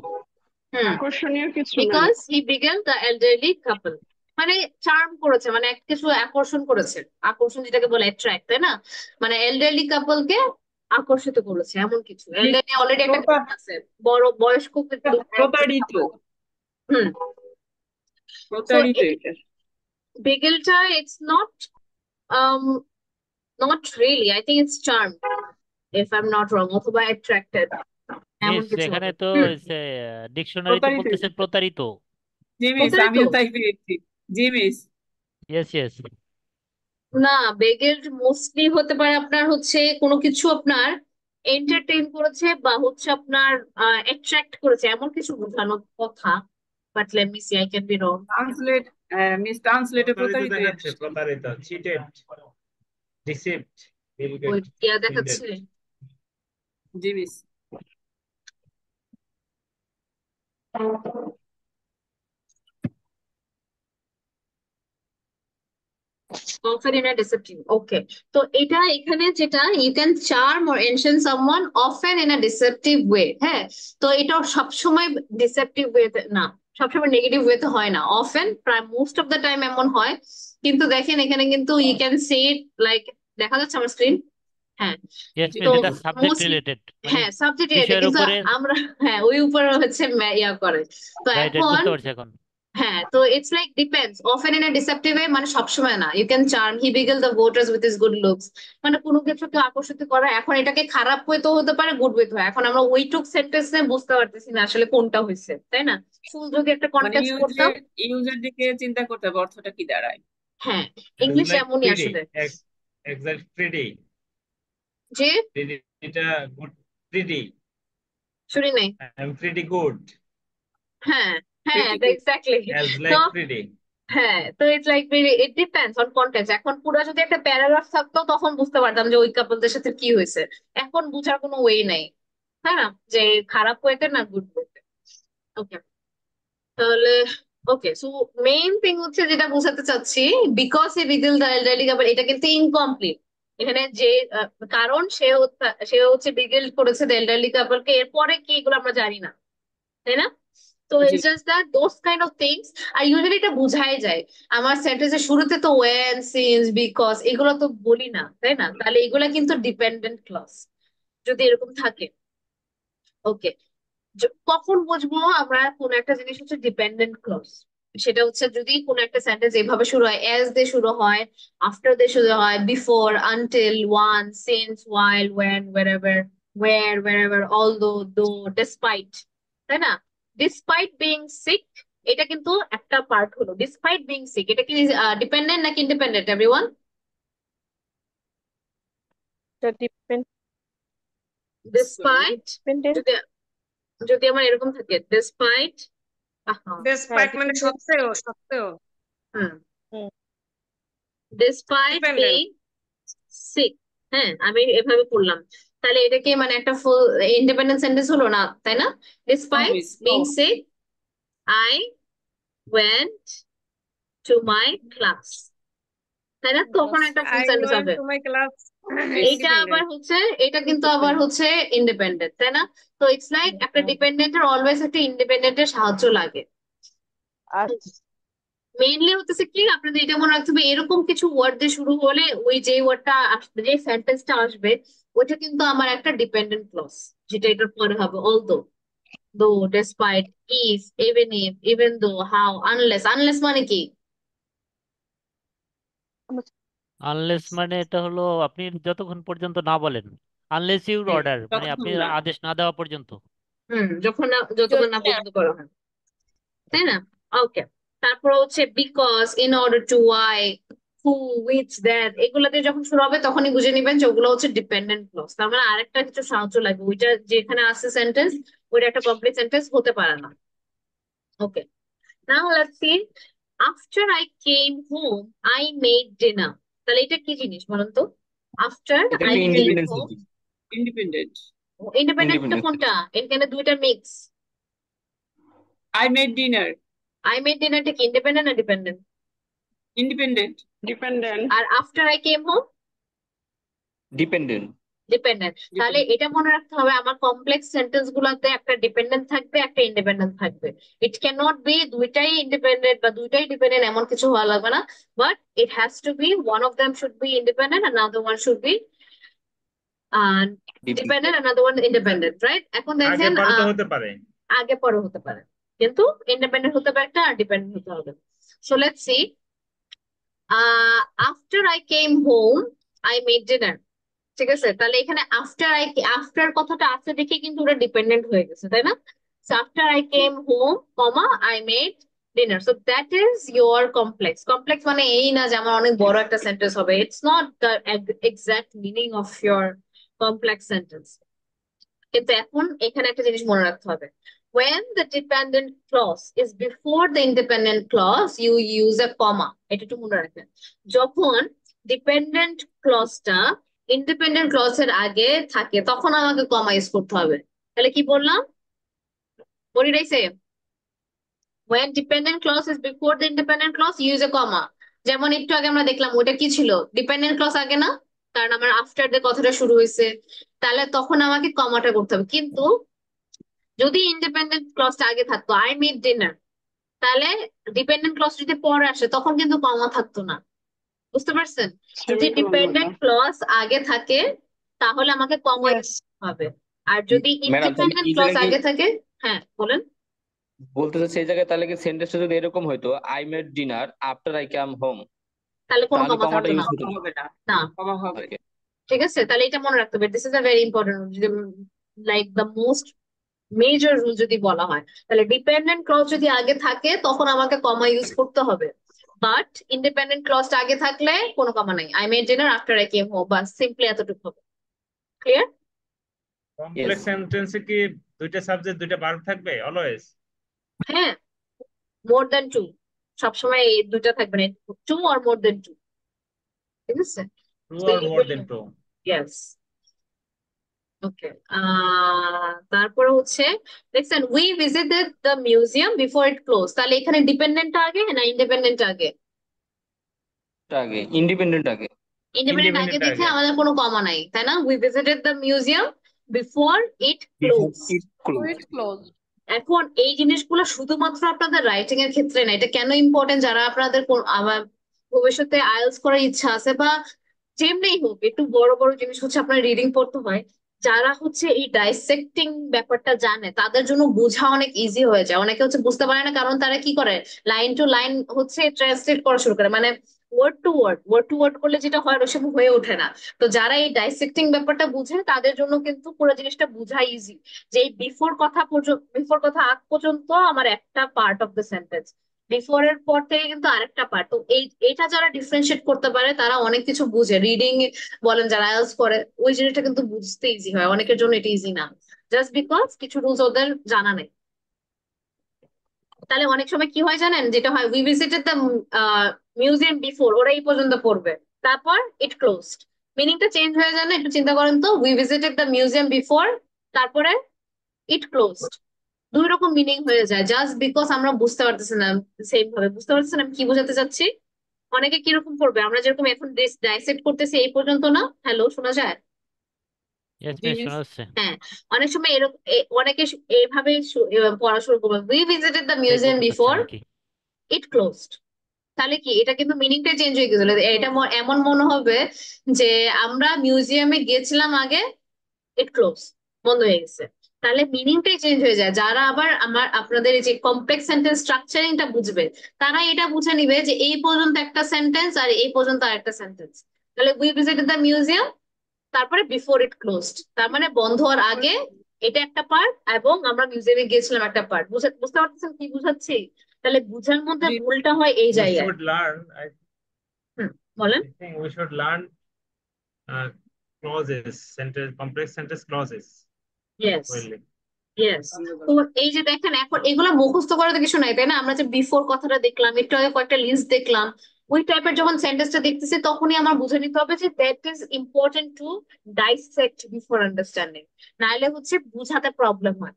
আকর্ষণীয় কিছু। because he beguiled the elderly couple, মানে চার্ম করেছে, মানে এক কিছু আকর্ষণ করেছে, আকর্ষণ যেটাকে বলে অ্যাট্রাক্ট, তাই না? মানে এল্ডারলি কাপলকে আকর্ষিত করেছে এমন কিছু। এল্ডারলি অলরেডি একটা আছে, বড় বয়স্ক প্রতারিত। প্রতারিত এটা। বিগেলটা it's not really. I think it's charmed, if I'm not wrong, অথবা attracted এমন মিস কিছু এখানে হবে। তো ডিকশনারিতে প্রতারিত বলতেছে এটা। প্রতারিত। জি মিস, প্রতারিত আমিও তাই পেয়েছি। জি মিস। Yes yes. না, বেগেলড মোস্টলি হতে পারে আপনার হচ্ছে কোনো কিছু আপনার এন্টারটেইন করেছে বা হচ্ছে আপনার অ্যাট্রাক্ট করেছে এমন কিছু বোঝানোর কথা, but let me see, I can be wrong. Translate, miss ট্রান্সলেটে প্রতারিত প্রতারিত দেখাচ্ছে, প্রতারিত, চিটেড, ডিসিভড, ওই বিলগেট, ইয়া দেখাচ্ছে। জি miss. Often in a deceptive. Okay. তো এটা এখানে যেটা you can charm or enchant someone often in a deceptive way. হ্যাঁ, তো এটা সবসময় deceptive way না, সবসময় নেগেটিভ ওয়ে তে হয় না, often প্রায় মোস্ট অফ দ্য টাইম এমন হয়। কিন্তু দেখেন এখানে কিন্তু you can see it like, দেখা যাচ্ছে আমার স্ক্রিন? হ্যাঁ, ইয়েস মিস, তো এটা সাবজেক্ট মোস্টলি রিলেটেড, মানে হ্যাঁ সাবজেক্ট রিলেটেড, বিষয়ের কিন্তু উপরে। আমরা হ্যাঁ ওই উপরে হচ্ছে ইয়া করে। তো রাইট রাইট, এখন বুঝতে পারছি এখন। হ্যাঁ, তো it's like depends, often in a deceptive way, মানে সবসময় না। You can charm, he beguile the voters with his good looks, মানে কোনো কিছুকে আকর্ষিত করা। এখন এটাকে খারাপ ওয়ে তো হতে পারে, গুড ওয়ে তো হয়। এখন আমরা ওইটুক সেন্টেন্সে বুঝতে পারতেছি না আসলে কোনটা হয়েছে, তাই না? ফুল যদি একটা মানে কন্টেক্সট করতাম। ইউজের দিকে চিন্তা করতে হবে অর্থটা কি দাঁড়ায়। হ্যাঁ, ইংলিশ এমনই আসলে। এক্সাক্ট, প্রিটি, যে এটা গুড, প্রিটি, শুনি নাই। আই এম প্রিটি গুড, হ্যাঁ হ্যাঁ, Pretty good. এক্স্যাক্টলি। অ্যাজ তো লাইক প্রিটি। হ্যাঁ, তো it's like very, it depends on context. এখন পুরো যদি একটা প্যারাগ্রাফ থাকতো তখন বুঝতে পারতাম যে ওই কাপলদের সাথে কি হয়েছে। এখন বুঝার কোনো ওয়ে নাই, তাই না? যে খারাপ ওয়েতে না গুড ওয়েতে। ওকে, তাহলে ওকে, সো মেইন থিং হচ্ছে যেটা বোঝাতে চাচ্ছি, because a beagle the elderly couple, এটা কিন্তু ইনকমপ্লিট। এখানে যে কারণ সে হচ্ছে বিগল করেছে দ্য এলডারলি কাপলকে, এরপরে কি এগুলো আমরা জানি না, তাই না? তো জি it's just that those kind of things. আর ইউজুয়ালি এটা বোঝাই যায়। আমার সেন্টেন্সের শুরুতে তো ওয়েন, সিন্স, বিকজ এগুলো তো বলি না, তাই না? তাহলে এগুলা কিন্তু ডিপেন্ডেন্ট ক্লজ যদি এরকম থাকে। ওকে, কখন বুঝবো আমরা কোন একটা জিনিস হচ্ছে ডিপেন্ডেন্ট ক্লজ? সেটা হচ্ছে যদি কোন একটা সেন্টেন্স এভাবে শুরু হয়, এস দিয়ে শুরু হয়, আফটার দিয়ে শুরু হয়, before, until, one, since, while, when, wherever, wherever, although, though, despite, তাই না? ডিসপাইট বিং সিক, এটা কিন্তু একটা পার্ট হলো। ডিসপাইট বিং সিক, এটা কি ডিপেন্ডেন্ট নাকি ইন্ডিপেন্ডেন্ট এভরিওয়ান? ডিসপাইট, যদি যদি আমার এরকম থাকে ডিসপাইট, Despite মানে সত্ত্বেও, সত্ত্বেও। হুম, ডিসপাইট বিং সিক, হ্যাঁ আমি এভাবে পড়লাম। তাহলে এটা কি মানে একটা ফুল ইন্ডিপেন্ডেন্ট সেন্টেন্স হলো না, তাই না? Despite miss. Being sick, I went to my class, তাই না? তখন একটা ফুল I সেন্টেন্স went হবে। to my class. এইটা আবার হচ্ছে, এটা কিন্তু আবার হচ্ছে ইন্ডিপেন্ডেন্ট, তাই না? তো ইটস লাইক একটা ডিপেন্ডেন্টের অলওয়েজ একটা ইন্ডিপেন্ডেন্টের সাহায্য লাগে। মেইনলি হতেছে কি, আপনাদের এটা মনে রাখতে হবে, এরকম কিছু ওয়ার্ড দিয়ে শুরু হলে ওই যে ওয়ার্ডটা আসবে, যে সেন্টেন্সটা আসবে, ওইটা কিন্তু আমার একটা ডিপেন্ডেন্ট ক্লজ, যেটা এটার পরে হবে। অলদো, দো, despite, if, even though, how, unless. Unless মানে কি? আনলেস মানে এটা হলো আপনি যতক্ষণ পর্যন্ত না বলেন, আনলেস ইউর অর্ডার, মানে আপনি ততক্ষণ না। আদেশ না দেওয়া পর্যন্ত। যতক্ষণ না পছন্দ করা হয়, তাই না? ওকে, তারপর হচ্ছে because, in order to, why, who, which, that, এগুলাতে যখন শুরু হবে তখনই বুঝে নিবেন যে ওগুলো হচ্ছে ডিপেন্ডেন্ট ক্লজ। তার মানে আরেকটা কিছু সাহায্য লাগবে, ওইটা যেখানে আছে সেন্টেন্স, ওইটা একটা কমপ্লিট সেন্টেন্স হতে পারে না। Okay, now let's see, after I came home I made dinner. তাহলে এটা কি জিনিস বলুন তো? আফটার এটা আই একটা came independence home, sentence. Independent. ইন্ডিপেন্ডেন্টটা কোনটা? এখানে দুইটা mix. I made dinner. I made ডিনারটা কি ইন্ডিপেন্ডেন্ট না ডিপেন্ডেন্ট? Independent. Dependent. আর after I came home dependent. Dependent. তাহলে এটা মনে রাখতে হবে, আমার কমপ্লেক্স সেন্টেন্স গুলোতে একটা ডিপেন্ডেন্ট থাকবে, একটা ইন্ডিপেন্ডেন্ট থাকবে। ইট ক্যান নট বি দুইটাই ইন্ডিপেন্ডেন্ট বা দুইটাই ডিপেন্ডেন্ট, এমন কিছু হওয়া লাগবে না। But it has to be one of them should be independent, another one should be dependent, another one independent, right? এখন আগে দেখেন পরে তো হতে পারে। আগে পরে হতে পারে, কিন্তু ইন্ডিপেন্ডেন্ট হতে পারে একটা, আর ডিপেন্ডেন্ট হতে হবে। So let's see. After I came home, I made dinner. ঠিক আছে, তাহলে এখানে আফটার কথাটা আছে দেখে কিন্তু ওটা ডিপেন্ডেন্ট হয়ে গেছে, তাই না? So after I came home, comma, I made dinner. So that is your complex. Complex মানে এই না যে আমার অনেক বড় একটা সেন্টেন্স হবে. It's not the exact meaning of your complex sentence. কিন্তু এখন এখানে একটা জিনিস মনে রাখতে হবে. When the dependent clause is before the independent clause, you use a comma. এটা একটু মনে রাখবেন. যখন ডিপেন্ডেন্ট ক্লজটা ইন্ডিপেন্ডেন্ট ক্লজের আগে থাকে তখন আমাকে কমা ইউজ করতে হবে। তাহলে কি বললাম? What did I say? When dependent clause is before the independent clause, use a comma. যেমন একটু আগে আমরা দেখলাম ওটা কি ছিল, ডিপেন্ডেন্ট ক্লজ আগে না, কারণ আমার আফটার দিয়ে কথাটা শুরু হয়েছে, তাহলে তখন আমাকে কমাটা করতে হবে। কিন্তু যদি ইন্ডিপেন্ডেন্ট ক্লজটা আগে থাকতো, আই মেড ডিনার, তাহলে ডিপেন্ডেন্ট ক্লজ যদি পরে আসে তখন কিন্তু কমা থাকতো না। বুঝতে পারছেন? যদি ডিপেন্ডেন্ট ক্লজ আগে থাকে তাহলে আমাকে কমা হবে, আর যদি ম্যাডাম তাহলে ইন্ডিপেন্ডেন্ট এই ক্লজ জায়গায় আগে থাকে, হ্যাঁ বলেন। বলতে চাচ্ছি এই জায়গায় তাহলে কি সেন্টেন্সটা যদি এরকম হইতো, I made dinner after I come home, তাহলে কোনো তাহলে কমা কমাটা থাকতো না। ইউজ হতো না। হবে না, না, কমা হবে না। Okay. ঠিক আছে, তাহলে এটা মনে রাখতে হবে। This is a very important, like the most major rule যদি বলা হয়, তাহলে ডিপেন্ডেন্ট ক্লজ যদি আগে থাকে তখন আমাকে কমা ইউজ করতে হবে, বাট ইন্ডিপেন্ডেন্ট ক্লজটা আগে থাকলে কোনো কমা নাই। I made dinner after I came home, bus simply এতটুকু হবে। ক্লিয়ার? কমপ্লেক্স সেন্টেন্সে কি দুইটা সাবজেক্ট দুইটা ভার্ব থাকবে অলওয়েজ? হ্যাঁ, মোর দেন টু, সবসময় এই দুইটা থাকবে না, টু আর মোর দেন টু। ঠিক আছে, true or more than true? Yes. Okay, তারপরে হচ্ছে দেখছেন we visited the museum before it close, তাহলে এখানে ডিপেন্ডেন্ট আগে না ইন্ডিপেন্ডেন্ট আগে? আগে, ইন্ডিপেন্ডেন্ট আগে। ইন্ডিপেন্ডেন্ট আগে ইন্ডিপেন্ডেন্ট দেখে আগে। আমাদের কোনো কমা নাই, তাই না? We visited the museum before it close. এখন এই জিনিসগুলো শুধুমাত্র আপনাদের রাইটিং এর ক্ষেত্রে না, এটা কেন ইম্পর্টেন্ট, যারা আপনাদের আমার ভবিষ্যতে আইএলটিএস করার ইচ্ছা আছে বা যেমনিই হোক একটু বড় বড় জিনিস হচ্ছে আপনার রিডিং পড়তে হয়, যারা হচ্ছে এই ডাইসেক্টিং ব্যাপারটা জানে তাদের জন্য বোঝা অনেক ইজি হয়ে যায়। অনেকে হচ্ছে বুঝতে পারে না, কারণ তারা কি করে লাইন টু লাইন হচ্ছে ট্রান্সলেট করা শুরু করে, মানে ওয়ার্ড টু ওয়ার্ড করলে যেটা হয় ওরকম হয়ে ওঠে না। তো যারা এই ডাইসেক্টিং ব্যাপারটা বুঝে তাদের জন্য কিন্তু পুরো জিনিসটা বোঝা ইজি, যে এই বিফোর কথা আগ পর্যন্ত আমার একটা part of the sentence, before এর পর থেকে কিন্তু আরেকটা পার্ট। তো এইটা যারা ডিফারেন্সিয়েট করতে পারে তারা অনেক কিছু বুঝে। রিডিং বলেন যারা আইএলটিএস করে ওই জিনিসটা কিন্তু বুঝতে ইজি হয়, অনেকের জন্য এটা ইজি না, জাস্ট বিকজ কিছু রুলস ওদের জানা নেই। তাহলে অনেক সময় কি হয় জানেন, যেটা হয় we visited the museum before, ওরা এই পর্যন্ত পড়বে, তারপর ইট ক্লোজড, মিনিংটা চেঞ্জ হয়ে যায় না? একটু চিন্তা করেন তো, we visited the museum before, তারপরে ইট ক্লোজড, দুই রকম মিনিং হয়ে যায়, জাস্ট বিকজ আমরা বুঝতে পারতেছি না সেম ভাবে। বুঝতে পারতেছেন আমি কি বোঝাতে চাচ্ছি? অনেকে কিরকম করবে, আমরা যেরকম এখন ডাইসেক্ট করতেছি এই পর্যন্ত না। হ্যালো, শোনা যায়? Yes, miss, শোনা যাচ্ছে। হ্যাঁ, অনেক সময় এরকম অনেকে এইভাবে পড়া শুরু করবে, উই ভিজিটেড দ্য এটাই মিউজিয়াম বলতে চাচ্ছেন বিফোর আর কি। ইট ক্লোজড। তাহলে কি এটা কিন্তু মিনিংটা চেঞ্জ হয়ে গেছিল। এটা এমন মনে হবে যে আমরা মিউজিয়ামে গিয়েছিলাম আগে, ইট ক্লোজ, বন্ধ হয়ে গেছে। তাহলে মিনিংটাই চেঞ্জ হয়ে যায়। যারা আবার আপনাদের এই যে কমপ্লেক্স সেন্টেন্স স্ট্রাকচারিংটা বুঝবে তারা এটা বুঝে নিবে যে এই পর্যন্ত একটা সেন্টেন্স আর এই পর্যন্ত আরেকটা সেন্টেন্স। তাহলে উই ভিজিটেড দ্য মিউজিয়াম, তারপরে বিফোর ইট ক্লোজড, তার মানে বন্ধ হওয়ার আগে এটা একটা পার্ট এবং আমরা মিউজিয়ামে গিয়েছিলাম একটা পার্ট। বুঝতে পারতেছেন কি বুঝাচ্ছি? তাহলে বুঝার মধ্যে ভুলটা হয় এই We জায়গায়। should learn, বলেন। I think we should learn clauses, complex sentence clauses. Yes. Really. Yes. তো এই যে দেখেন এখন এগুলো মুখস্থ করার তো কিছু নাই, তাই না? আমরা যে বিফোর কথাটা দেখলাম, একটু আগে কয়েকটা লিস্ট দেখলাম, ওই টাইপের যখন সেন্টেন্সটা দেখতেছি তখনই আমার বুঝে নিতে হবে যে that is important to dissect before understanding, নাহলে হচ্ছে বুঝাতে প্রবলেম হয়।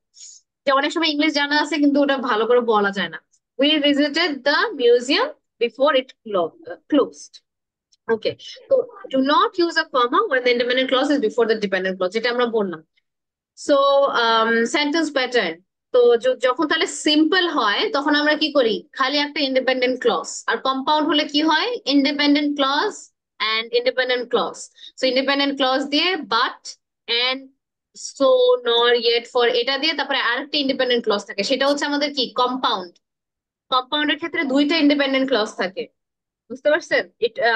যে অনেক সময় ইংলিশ জানা আছে কিন্তু ওটা ভালো করে বলা যায় না। We visited the museum before it closed. Okay, তো do not use a comma when the independent clause is before the dependent clause, যেটা আমরা বললাম। সো সেন্টেন্স প্যাটার্ন, তো যখন তাহলে সিম্পল হয় তখন আমরা কি করি, খালি একটা ইন্ডিপেন্ডেন্ট ক্লজ, আর কম্পাউন্ড হলে কি হয়, independent clause and independent clause. So independent clause দিয়ে but and so nor yet for এটা দিয়ে তারপরে আরেকটা ইন্ডিপেন্ডেন্ট ক্লজ থাকে, সেটা হচ্ছে আমাদের কি কম্পাউন্ড। কম্পাউন্ডের ক্ষেত্রে দুইটা ইন্ডিপেন্ডেন্ট ক্লজ থাকে, বুঝতে পারছেন?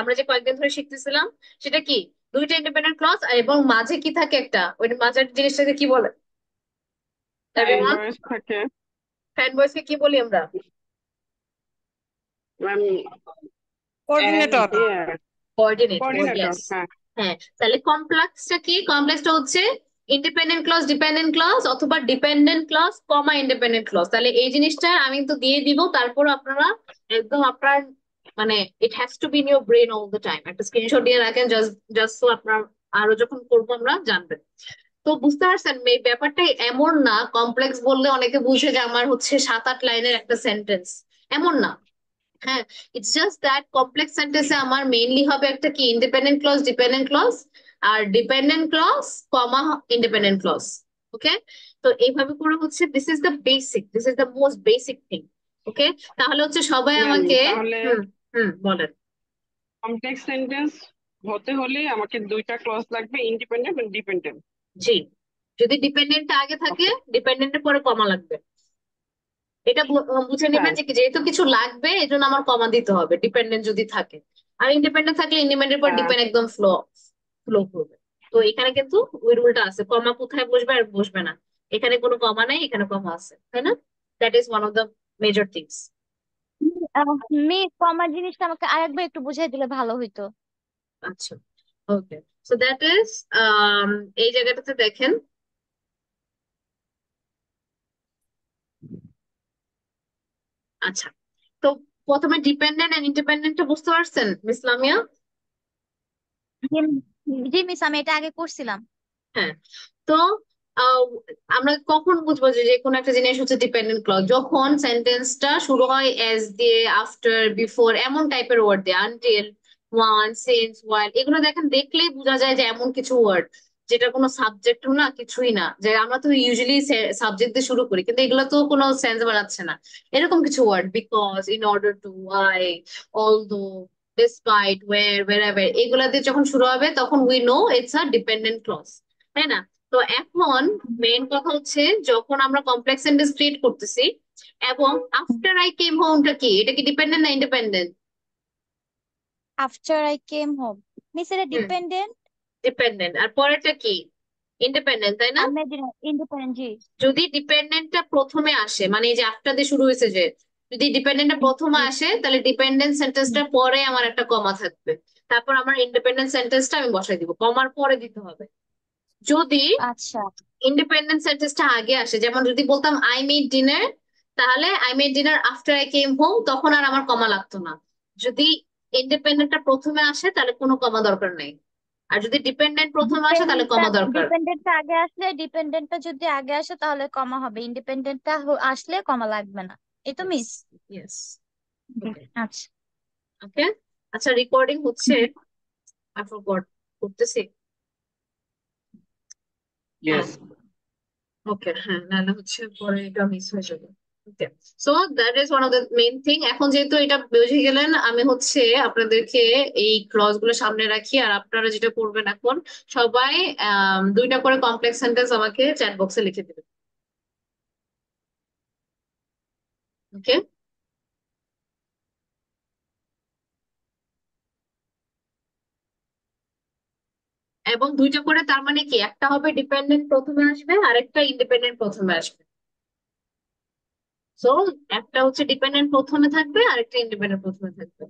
আমরা যে কয়েকদিন ধরে শিখতেছিলাম সেটা কি, দুইটা ইন্ডিপেন্ডেন্ট ক্লজ এবং মাঝে কি থাকে একটা, ওই মাঝের জিনিসটাকে কি বলে টাইম এভরিওয়ান? বয়স থাকে। ফ্যান বয়সকে কি বলি আমরা? Ma'am coordinator. Coordinate. Coordinator, yes. হ্যাঁ। হ্যাঁ, তাহলে কমপ্লেক্সটা কি? কমপ্লেক্সটা হচ্ছে ইন্ডিপেন্ডেন্ট ক্লজ ডিপেন্ডেন্ট ক্লজ অথবা dependent clause comma independent clause. তাহলে এই জিনিসটা আমি তো দিয়ে দিব, তারপর আপনারা একদম আপনার মানে ইট has to be in your brain all the time. একটা স্ক্রিনশট দিয়ে রাখেন, জাস্ট জাস্ট সো আপনার আরো যখন করবো আমরা জানবেন। তো বুঝতে পারছেন এই ব্যাপারটা এমন না, কমপ্লেক্স বললে অনেকে বুঝে যে আমার হচ্ছে 7-8 লাইনের একটা সেন্টেন্স, এমন না। হ্যাঁ, ইটস জাস্ট দ্যাট কমপ্লেক্স সেন্টেন্সে আমার মেইনলি হবে একটা কি, ইন্ডিপেন্ডেন্ট ক্লজ ডিপেন্ডেন্ট ক্লজ আর dependent clause comma independent clause. Okay, তো এইভাবে করে হচ্ছে this is the basic, this is the most basic thing. Okay, তাহলে হচ্ছে সবাই ম্যাম আমাকে তাহলে হুম হুম বলেন। কমপ্লেক্স সেন্টেন্স হতে হলে আমাকে দুইটা ক্লজ লাগবে, ইন্ডিপেন্ডেন্ট এবং ডিপেন্ডেন্ট। জি, যদি ডিপেন্ডেন্টটা আগে থাকে, ডিপেন্ডেন্টের পরে কমা লাগবে। এটা বুঝে নেবেন হ্যাঁ, যে যেহেতু কিছু লাগবে এই জন্য আমার কমা দিতে হবে, ডিপেন্ডেন্ট যদি থাকে। আর ইন্ডিপেন্ডেন্ট থাকলে ইন্ডিপেন্ডেন্টের পর হ্যাঁ। ডিপেন্ড একদম ফ্লো ফ্লো করবে। তো এখানে কিন্তু ওই রুলটা আছে, কমা কোথায় বসবে আর বসবে না। এখানে কোনো কমা নাই, এখানে কমা আছে, তাই না? That is one of the major things. Miss কমার জিনিসটা আমাকে আরেকবার একটু বুঝাই দিলে ভালো হইতো। আচ্ছা, ওকে, সো দ্যাট ইজ এই জায়গাটাতে দেখেন। আচ্ছা, তো প্রথমে ডিপেন্ডেন্ট এন্ড ইন্ডিপেন্ডেন্টটা বুঝতে পারছেন মিস লামিয়া? জি জি মিস, আমি এটা আগে করছিলাম। হ্যাঁ, তো আহ, আমরা কখন বুঝবো যে যে কোনো একটা জিনিস হচ্ছে ডিপেন্ডেন্ট ক্লজ? যখন সেন্টেন্সটা শুরু হয় এস দিয়ে, আফটার, বিফোর এমন টাইপের ওয়ার্ড দিয়ে, আনটিল, ওয়ান, সিন্স, ওয়াইল, এগুলো দেখেন, দেখলেই বোঝা যায় যে এমন কিছু ওয়ার্ড যেটা কোনো সাবজেক্টও না, কিছুই না। যে আমরা তো ইউজুয়ালি সাবজেক্ট দিয়ে শুরু করি, কিন্তু এগুলো তো কোনো সেন্স বানাচ্ছে না। এরকম কিছু word, because, in order to, why, although, despite, wherever, এগুলা দিয়ে যখন শুরু হবে তখন we know it's a dependent clause, তাই না? তো এখন মেইন কথা হচ্ছে যখন আমরা কমপ্লেক্স সেন্টেন্স ক্রিয়েট করতেছি এবং আফটার আই কেম হোমটা কি, এটা কি ডিপেন্ডেন্ট না independent? After I came home, miss এটা হুম, ডিপেন্ডেন্ট। ডিপেন্ডেন্ট। আর পরেরটা কি, ইন্ডিপেন্ডেন্ট, তাই না? আমি ইন্ডিপেন্ডেন্ট, জি। যদি ডিপেন্ডেন্টটা প্রথমে আসে, মানে এই যে আফটার দিয়ে শুরু হয়েছে যে, যদি ডিপেন্ডেন্টটা প্রথমে আসে তাহলে ডিপেন্ডেন্ট সেন্টেন্সটা পরে আমার একটা কমা থাকবে, তারপর আমার ইন্ডিপেন্ডেন্ট সেন্টেন্সটা আমি বসাই দিব, কমার পরে দিতে হবে। যদি আচ্ছা, ইন্ডিপেন্ডেন্ট সেন্টেন্সটা আগে আসে, যেমন যদি বলতাম আই মেড ডিনার, তাহলে I made dinner after I came home, তখন আর আমার কমা লাগতো না। যদি ইন্ডিপেন্ডেন্টটা প্রথমে আসে তাহলে কোনো কমা দরকার নেই, আর যদি ডিপেন্ডেন্ট প্রথমে আসে তাহলে ডিপেন্ডেন্টটা কমা দরকার। ডিপেন্ডেন্টটা আগে আসলে, ডিপেন্ডেন্টটা যদি আগে আসে তাহলে কমা হবে, ইন্ডিপেন্ডেন্টটা আসলে কমা লাগবে না, এই তো ইয়েস, মিস। ইয়েস, ওকে, আচ্ছা। ওকে। আচ্ছা, রেকর্ডিং হচ্ছে, আই ফরগট, করতেছি। হ্যাঁ, Yes. ওকে, হ্যাঁ, নাহলে হচ্ছে পরে এটা মিস হয়ে যাবে। Okay, so that is one of the main thing. এখন যেহেতু এটা বুঝে গেলেন, আমি হচ্ছে আপনাদেরকে এই ক্লজ গুলো সামনে রাখি, আর আপনারা যেটা করবেন এখন, সবাই দুইটা করে কমপ্লেক্স সেন্টেন্স আমাকে চ্যাট বক্সে লিখে দেবেন। ওকে, এবং দুইটা করে, তার মানে কি, একটা হবে ডিপেন্ডেন্ট প্রথমে আসবে আর একটা ইন্ডিপেন্ডেন্ট প্রথমে আসবে। সো একটা হচ্ছে ডিপেন্ডেন্ট প্রথমে থাকবে আর একটা ইন্ডিপেন্ডেন্ট প্রথমে থাকবে।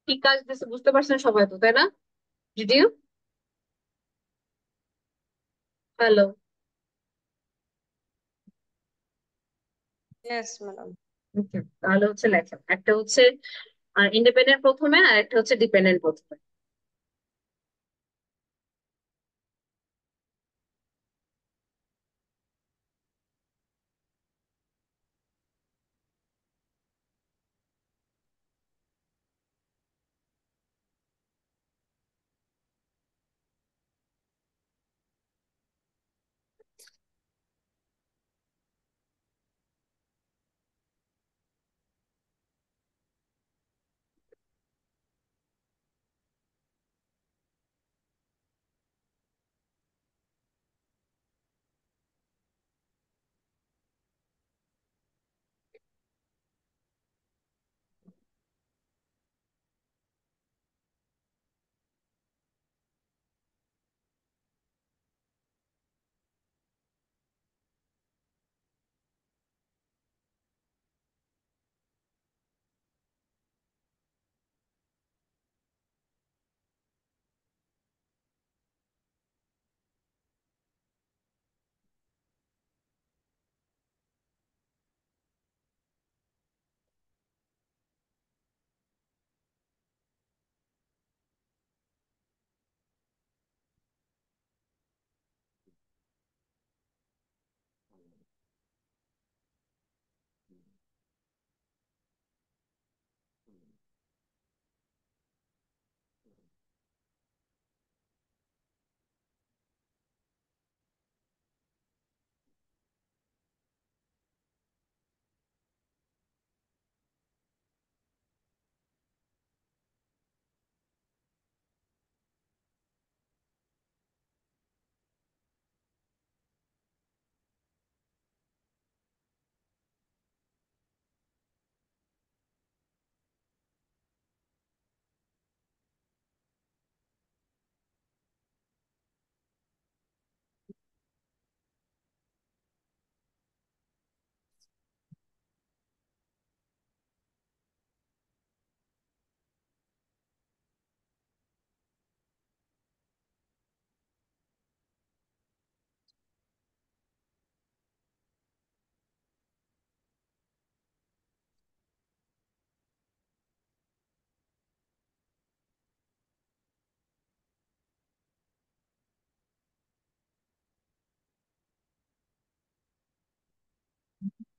কি কাজ দিচ্ছে বুঝতে পারছেন সবাই তো, তাই না? Did you? Hello? Yes madam. Okay, তাহলে হচ্ছে লেখেন, একটা হচ্ছে ইন্ডিপেন্ডেন্ট প্রথমে আর একটা হচ্ছে ডিপেন্ডেন্ট প্রথমে।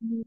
Okay,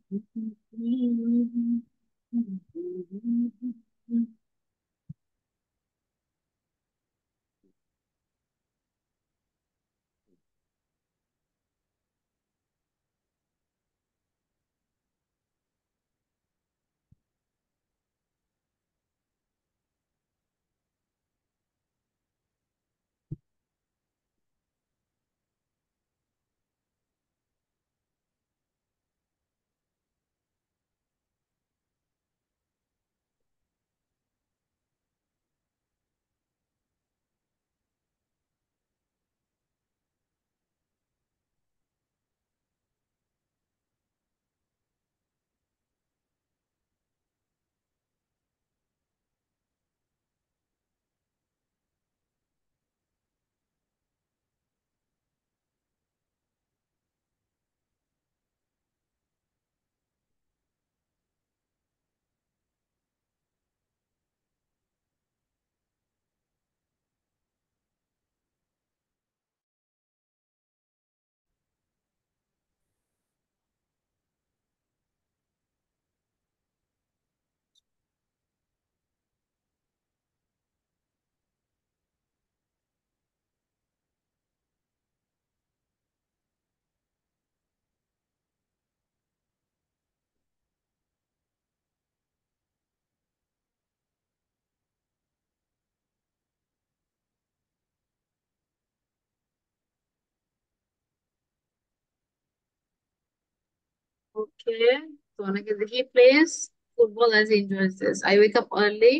so অনেকে দেখি plays football as he enjoys this. I wake up early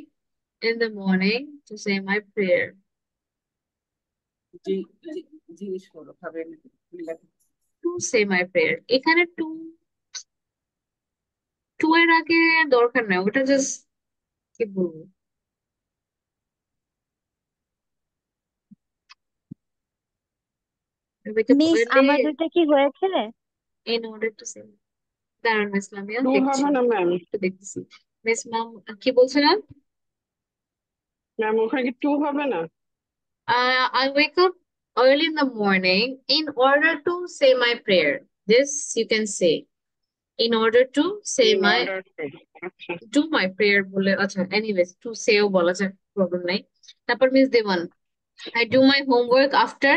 in the morning to say my prayer. জিজ্ঞেস করো ভাবে To say my prayer. এখানে টু এর আগে দরকার নাই, ওটা জাস্ট কি বলবো, I wake up miss early আমার দুইটা কি হয়েছে? in order to say. দাঁড়ান মিস লামিয়া, টু দেখছি, হবে না ম্যাম। একটু দেখতেছি। মিস ম্যাম কি বলছিলেন? ম্যাম ওখানে কি টু হবে না? I wake up early in the morning in order to say my prayer. This you can say. In order to say In my order to, আচ্ছা do my prayer বলে, আচ্ছা anyways to say ও বলা যায়, problem নাই। তারপর miss Dewan, I do my homework after।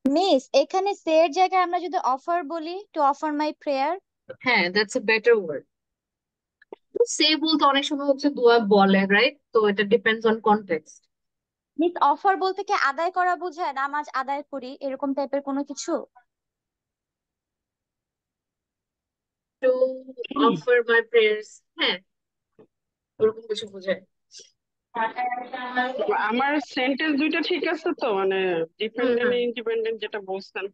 Miss এখানে সে এর জায়গায় আমরা যদি অফার বলি, টু অফার মাই প্রেয়ার। হ্যাঁ, that's a better word. To say বলতে অনেক সময় হচ্ছে দোয়া বলে, রাইট? তো এটা depends on context. Miss offer বলতে কি আদায় করা বোঝায়, নামাজ আদায় করি এরকম টাইপের কোনো কিছু? To offer my prayers, হ্যাঁ ওরকম কিছু বোঝায়। আমার সেন্টেন্স দুইটা ঠিক আছে তো, মানে ডিপেন্ডেন্ট ইন্ডিপেন্ডেন্ট যেটা বলছেন।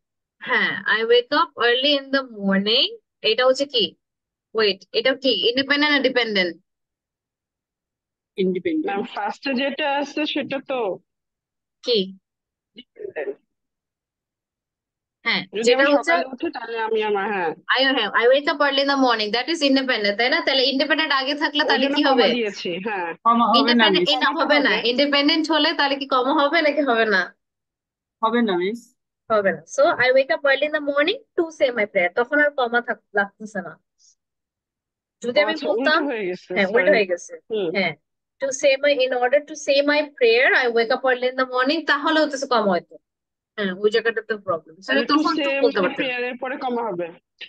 হ্যাঁ, I wake up early in the morning, এটা হচ্ছে কি, ওয়েট এটা কি ইন্ডিপেন্ডেন্ট না ডিপেন্ডেন্ট? ম্যাম ফার্স্টে যেটা আছে সেটা তো কি? ডিপেন্ডেন্ট। হ্যাঁ, যদি যেটা আমি হচ্ছে সকালে উঠি তাহলে আমি আমার I wake up early in the morning, that is independent, তাই না? তাহলে ইন্ডিপেন্ডেন্ট আগে থাকলে ওই তাহলে জন্য কি কমা হবে? দিয়েছি। হ্যাঁ কমা হবে না মিস, হবে না, ইন্ডিপেন্ডেন্ট হলে তাহলে কি কমা হবে নাকি হবে না? হবে না মিস। হবে না। So I wake up early in the morning to say my prayer, তখন আর কমা লাগতেছে না। যদি আমি আচ্ছা বলতাম, উল্টো হয়ে গেছে, হ্যাঁ উল্টো সরি। হয়ে গেছে, হ্যাঁ to say my, in order to say my prayer I wake up early in the morning, তাহলে হচ্ছে কম হয়তো। হ্যাঁ ওই জায়গাটা তো প্রবলেম, তাহলে টু তখন সে তো বলতে মাই পারতেন। প্রেয়ারের পরে কমা হবে।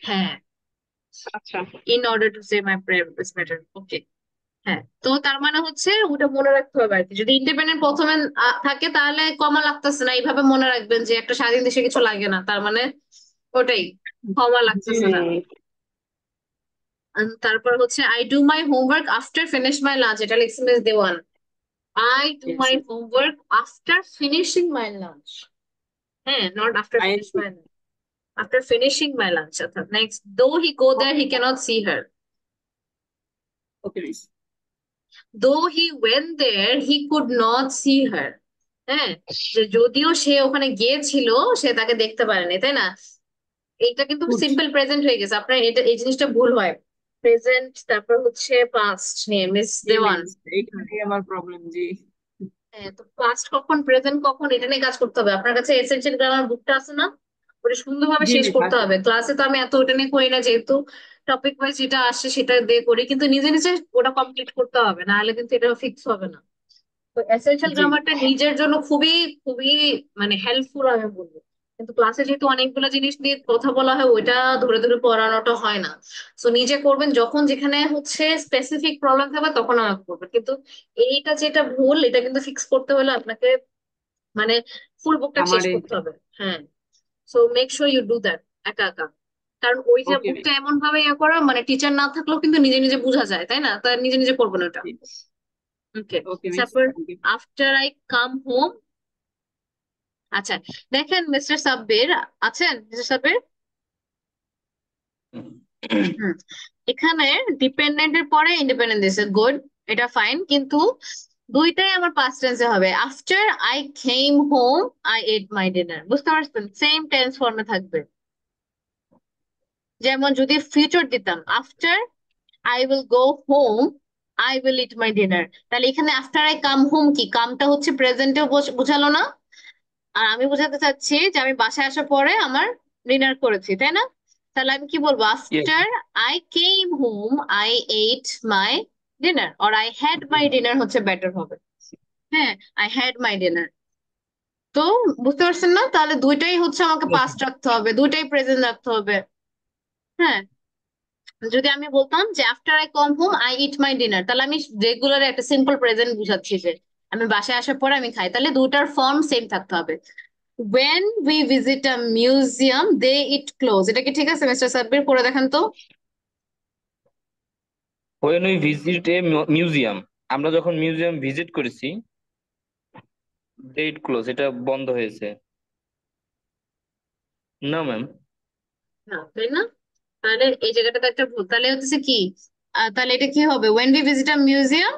হ্যাঁ, আচ্ছা in order to say my prayer is better. ওকে, হ্যাঁ তো তার মানে হচ্ছে ওটা মনে রাখতে হবে আর কি। যদি ইন্ডিপেন্ডেন্ট প্রথমে থাকে তাহলে কমা লাগতেছে না, এইভাবে মনে রাখবেন যে একটা স্বাধীন দেশে কিছু লাগে না, তার মানে ওটাই কমা লাগতেছে না। তারপর হচ্ছে I do my homework after finish my lunch, এটা লিখছি miss Dewan. I do my homework after finishing my lunch. হ্যাঁ, not after finish my lunch. After finishing my lunch. Next, though he go there, he cannot see her. Okay, miss. Though he went there, he could not see her. হ্যাঁ, যে যদিও সে ওখানে গিয়েছিল সে তাকে দেখতে পারেনি, তাই না? এটা কিন্তু সিম্পল প্রেজেন্ট হয়ে গেছে, আপনার এটা এই জিনিসটা ভুল হয়। প্রেজেন্ট তারপর হচ্ছে পাস্ট নিয়ে মিস দেওয়ান, এইখানেই আমার প্রবলেম জি। হ্যাঁ তো পাস্ট কখন প্রেজেন্ট কখন এটা নিয়ে কাজ করতে হবে। আপনার কাছে এসেনশিয়াল গ্রামার বুকটা আছে না? ওটা সুন্দরভাবে জি শেষ মিস করতে হবে। ক্লাসে তো আমি এত ওটা নিয়ে করি না, যেহেতু টপিক ওয়াইজ যেটা আসে সেটা দিয়ে করি, কিন্তু নিজে নিজে ওটা কমপ্লিট করতে হবে, নাহলে কিন্তু এটা ফিক্স হবে না। তো এসেনশিয়াল জি গ্রামারটা নিজের জন্য খুবই খুবই মানে হেল্পফুল আমি বলবো। কিন্তু ক্লাসে যেহেতু অনেকগুলো জিনিস নিয়ে কথা বলা হয়, ওইটা ধরে ধরে পড়ানোটা হয় না। তো নিজে করবেন, যখন যেখানে হচ্ছে স্পেসিফিক প্রবলেম থাকবে তখন আমাকে করবেন। কিন্তু এইটা যেটা ভুল, এটা কিন্তু ফিক্স করতে হলে আপনাকে মানে ফুল বুকটা শেষ আমার এই করতে হবে। হ্যাঁ, so make sure you do that একা একা। কারণ ওই যে ওকে বুকটা মিস। এমন ভাবে ইয়ে করা, মানে টিচার না থাকলেও কিন্তু নিজে নিজে বোঝা যায়, তাই না? তাই নিজে নিজে করবেন ওটা। ওকে, ওকে মিস, তারপর thank you. After I come home. আচ্ছা, দেখেন মিস্টার সাব্বির, আছেন মিস্টার সাব্বির? হুম, এখানে ডিপেন্ডেন্ট এর পরে ইন্ডিপেন্ডেন্ট দিয়েছে, গুড, এটা ফাইন, কিন্তু দুইটাই আমার পাস্ট টেন্সে হবে। After I came home I ate my dinner, বুঝতে পারছেন? সেম টেন্স ফর্মে থাকবে। যেমন যদি ফিউচার দিতাম, after I will go home I will it my dinner, তাহলে এখানে আফটার আই কাম হোম কি কামটা হচ্ছে প্রেজেন্টেও বুঝালো না, আর আমি বোঝাতে চাচ্ছি যে আমি বাসায় আসার পরে আমার ডিনার করেছি, তাই না? তাহলে আমি কি বলবো? Yes. After I came home I eight my dinner, or I had my dinner হচ্ছে বেটার হবে। হ্যাঁ, আই হ্যাড মাই ডিনার। তো বুঝতে পারছেন না? তাহলে দুইটাই হচ্ছে আমাকে Yes. পাস্ট রাখতে হবে, দুইটাই প্রেজেন্ট রাখতে হবে। হ্যাঁ, যদি আমি বলতাম যে after I com home I eat my dinner, তাহলে আমি রেগুলার একটা সিম্পল প্রেজেন্ট বুঝাচ্ছি যে আমি বাসায় আসার পরে আমি খাই, তাহলে দুটার ফর্ম সেম থাকতে হবে। when we visit a museum they eat clothes, এটা কি ঠিক আছে মিস্টার সাব্বির? পড়ে দেখেন তো। When we visit a museum, আমরা যখন মিউজিয়াম ভিজিট করেছি, ডেট ক্লোজ, এটা বন্ধ হয়েছে। না ম্যাম। না, তাই না? তাহলে এই জায়গাটাতে একটা ভুল, তাহলে হচ্ছে কি তাহলে এটা কি হবে? when we visit a museum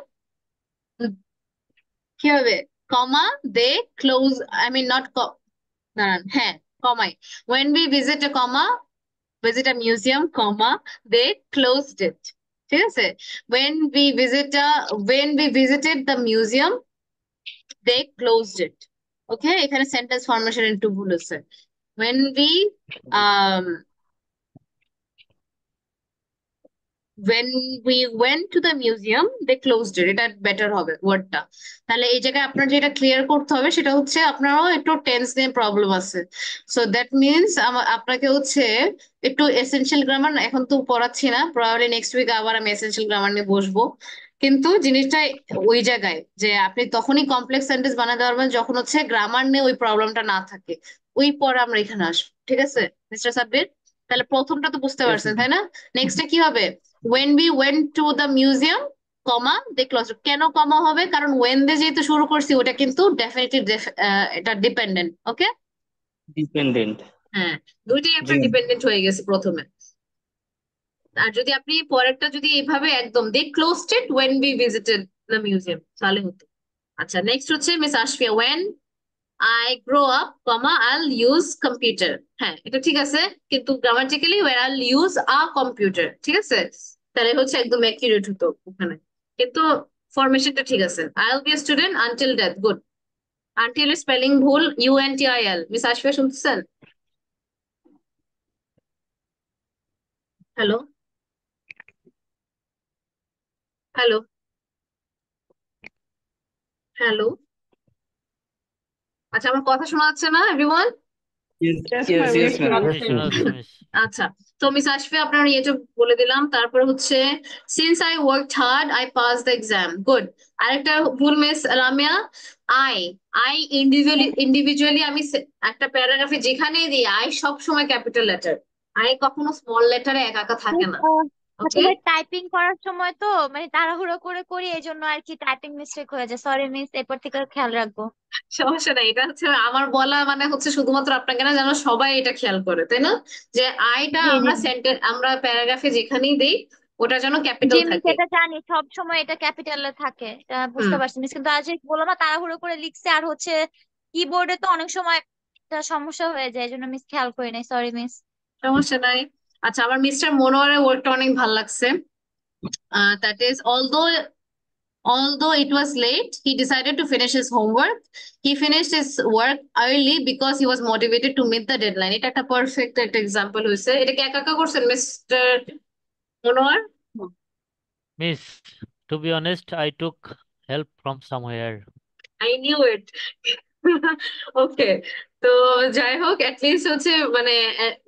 কি হবে? কমা দে ক্লোজ, আই মিন নট, দাঁড়ান, হ্যাঁ, কমাই, when we visit a comma visit a museum comma they closed it, ঠিক আছে? when we visited the museum they closed it. Okay, এখানে সেন্টেন্স ফরমেশন একটু ভুল আছে। when we um when we went to the museum they closed it, এটা better হবে ওয়ার্ডটা। তাহলে এই জায়গায় আপনার যেটা ক্লিয়ার করতে হবে সেটা হচ্ছে আপনারও একটু টেন্স নিয়ে প্রবলেম আছে। সো দ্যাট মিনস আপনাকে হচ্ছে একটু এসেনশিয়াল গ্রামার, এখন তো পড়াচ্ছি না, প্রবাবলি নেক্সট উইক আবার আমি এসেনশিয়াল গ্রামার নিয়ে বসবো। কিন্তু জিনিসটা ওই জায়গায় যে আপনি তখনই কমপ্লেক্স সেন্টেন্স বানাতে পারবেন যখন হচ্ছে গ্রামার নিয়ে ওই প্রবলেমটা না থাকে। ওই পরে আমরা এখানে আসবো, ঠিক আছে মিস্টার সাব্বির? তাহলে প্রথমটা তো বুঝতে Yes, পারছেন, ma'am. তাই না? নেক্সটে কি হবে? when we went to the museum comma they closed it। কেন কমা হবে? কারণ when দিয়ে যেহেতু শুরু করছি ওটা কিন্তু ডেফিনেটলি এটা ডিপেন্ডেন্ট। ওকে, ডিপেন্ডেন্ট। হ্যাঁ, দুইটাই জি আপনার ম্যাম। ডিপেন্ডেন্ট হয়ে গেছে প্রথমে। আর যদি আপনি পরেরটা যদি এইভাবে একদম they closed it when we visited the museum তাহলে হতো। আচ্ছা, নেক্সট হচ্ছে miss Ashfia, when I grow up, comma, I'll use computer। হ্যাঁ, এটা ঠিক আছে, কিন্তু grammatically where I'll use a computer, ঠিক আছে? তাহলে হচ্ছে একদম অ্যাকিউরেট হতো ওখানে, কিন্তু ফরমেশনটা ঠিক আছে। I'll be a student until death, good। until spelling ভুল, UNTIL। মিস আশফিয়া শুনতেছেন? Hello, hello, hello. আচ্ছা, আমার কথা শোনা যাচ্ছে না everyone? Yes, Yes, yes, ma'am, yes, yes, ma'am. ma'am. জি শোনা যাচ্ছে মিস। আচ্ছা, তো মিস আশফি আপনার ইয়েটা বলে দিলাম। তারপর হচ্ছে since I worked hard I pass the exam, good. আরেকটা ভুল miss Lamia, I I individually আমি একটা প্যারাগ্রাফে যেখানেই দিই আই সব সময় ক্যাপিটাল লেটার, আই কখনো স্মল লেটারে একা একা থাকে না। ওকে, আসলে টাইপিং করার সময় তো মানে তাড়াহুড়ো করে করি, এই জন্য আর কি টাইপিং মিস্টেক হয়ে যায়। সরি মিস, এরপর থেকে খেয়াল রাখবো। সমস্যা নাই, এটা হচ্ছে আমার বলা মানে হচ্ছে শুধুমাত্র আপনাকে না, যেন সবাই এটা খেয়াল করে, তাই না? যে আইটা জি জি আমরা প্যারাগ্রাফে যেখানেই দেই ওটা যেন জি ক্যাপিটাল মিস, থাকে। এটা জানি, সব সময় এটা ক্যাপিটালে থাকে, এটা হুম, বুঝতে পারছি মিস, কিন্তু আজ এই বললাম না তাড়াহুড়ো করে লিখছে, আর হচ্ছে কিবোর্ডে তো অনেক সময় একটা সমস্যা হয়ে যায়, এই জন্য মিস খেয়াল করি নাই, সরি মিস। সমস্যা নাই। আচ্ছা, আমার মিস্টার মনোয়ারের ওয়ার্কটা অনেক ভালো লাগছে। That is although Although it was late, he decided to finish his homework. He finished his work early because he was motivated to meet the deadline. এটা একটা perfect একটা example হয়েছে। এটা কি একা একা করছেন mister Monowar? Miss, to be honest, I took help from somewhere. I knew it. Okay, তো যাই হোক অ্যাটলিস্ট হচ্ছে মানে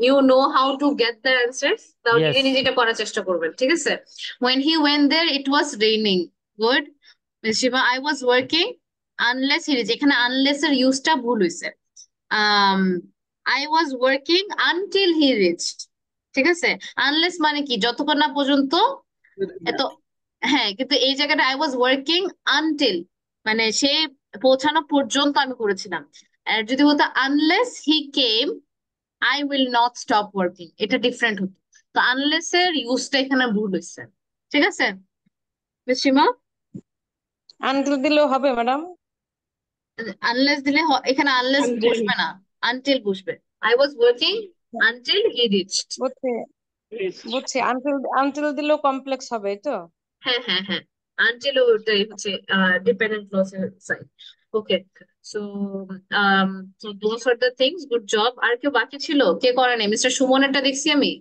you know how to get the answers, তাও নিজে Yes. নিজে এটা করার চেষ্টা করবেন, ঠিক আছে? when he went there it was raining. good. Miss Shiva, I was working unless he reached, এখানে unless এর ইউজটা ভুল হয়েছে। I was working until he reached, ঠিক আছে? unless মানে কি যতক্ষণ না পর্যন্ত এত, হ্যাঁ কিন্তু এই জায়গাটা I was working until মানে সে পৌঁছানো পর্যন্ত আমি করেছিলাম। আর যদি বলতো unless he came I will not stop working, এটা ডিফারেন্ট হতো। তো আনলেস এর ইউজটা এখানে ভুল হয়েছে, ঠিক আছে মিস সীমা? আনটিল দিলেও হবে ম্যাডাম? আনলেস দিলে এখানে আনলেস Until. বসবে না, আনটিল বসবে। I was working until he reached. বুঝছি আনটিল দিলেও কমপ্লেক্স হবে তো? হ্যাঁ হ্যাঁ হ্যাঁ, আনটিল ওটাই হচ্ছে ডিপেন্ডেন্ট ক্লজ এর side. Okay, so those are the things, good job. আর কেউ বাকি ছিল? কে করে নাই? মিস্টার সুমনেরটা দেখছি আমি।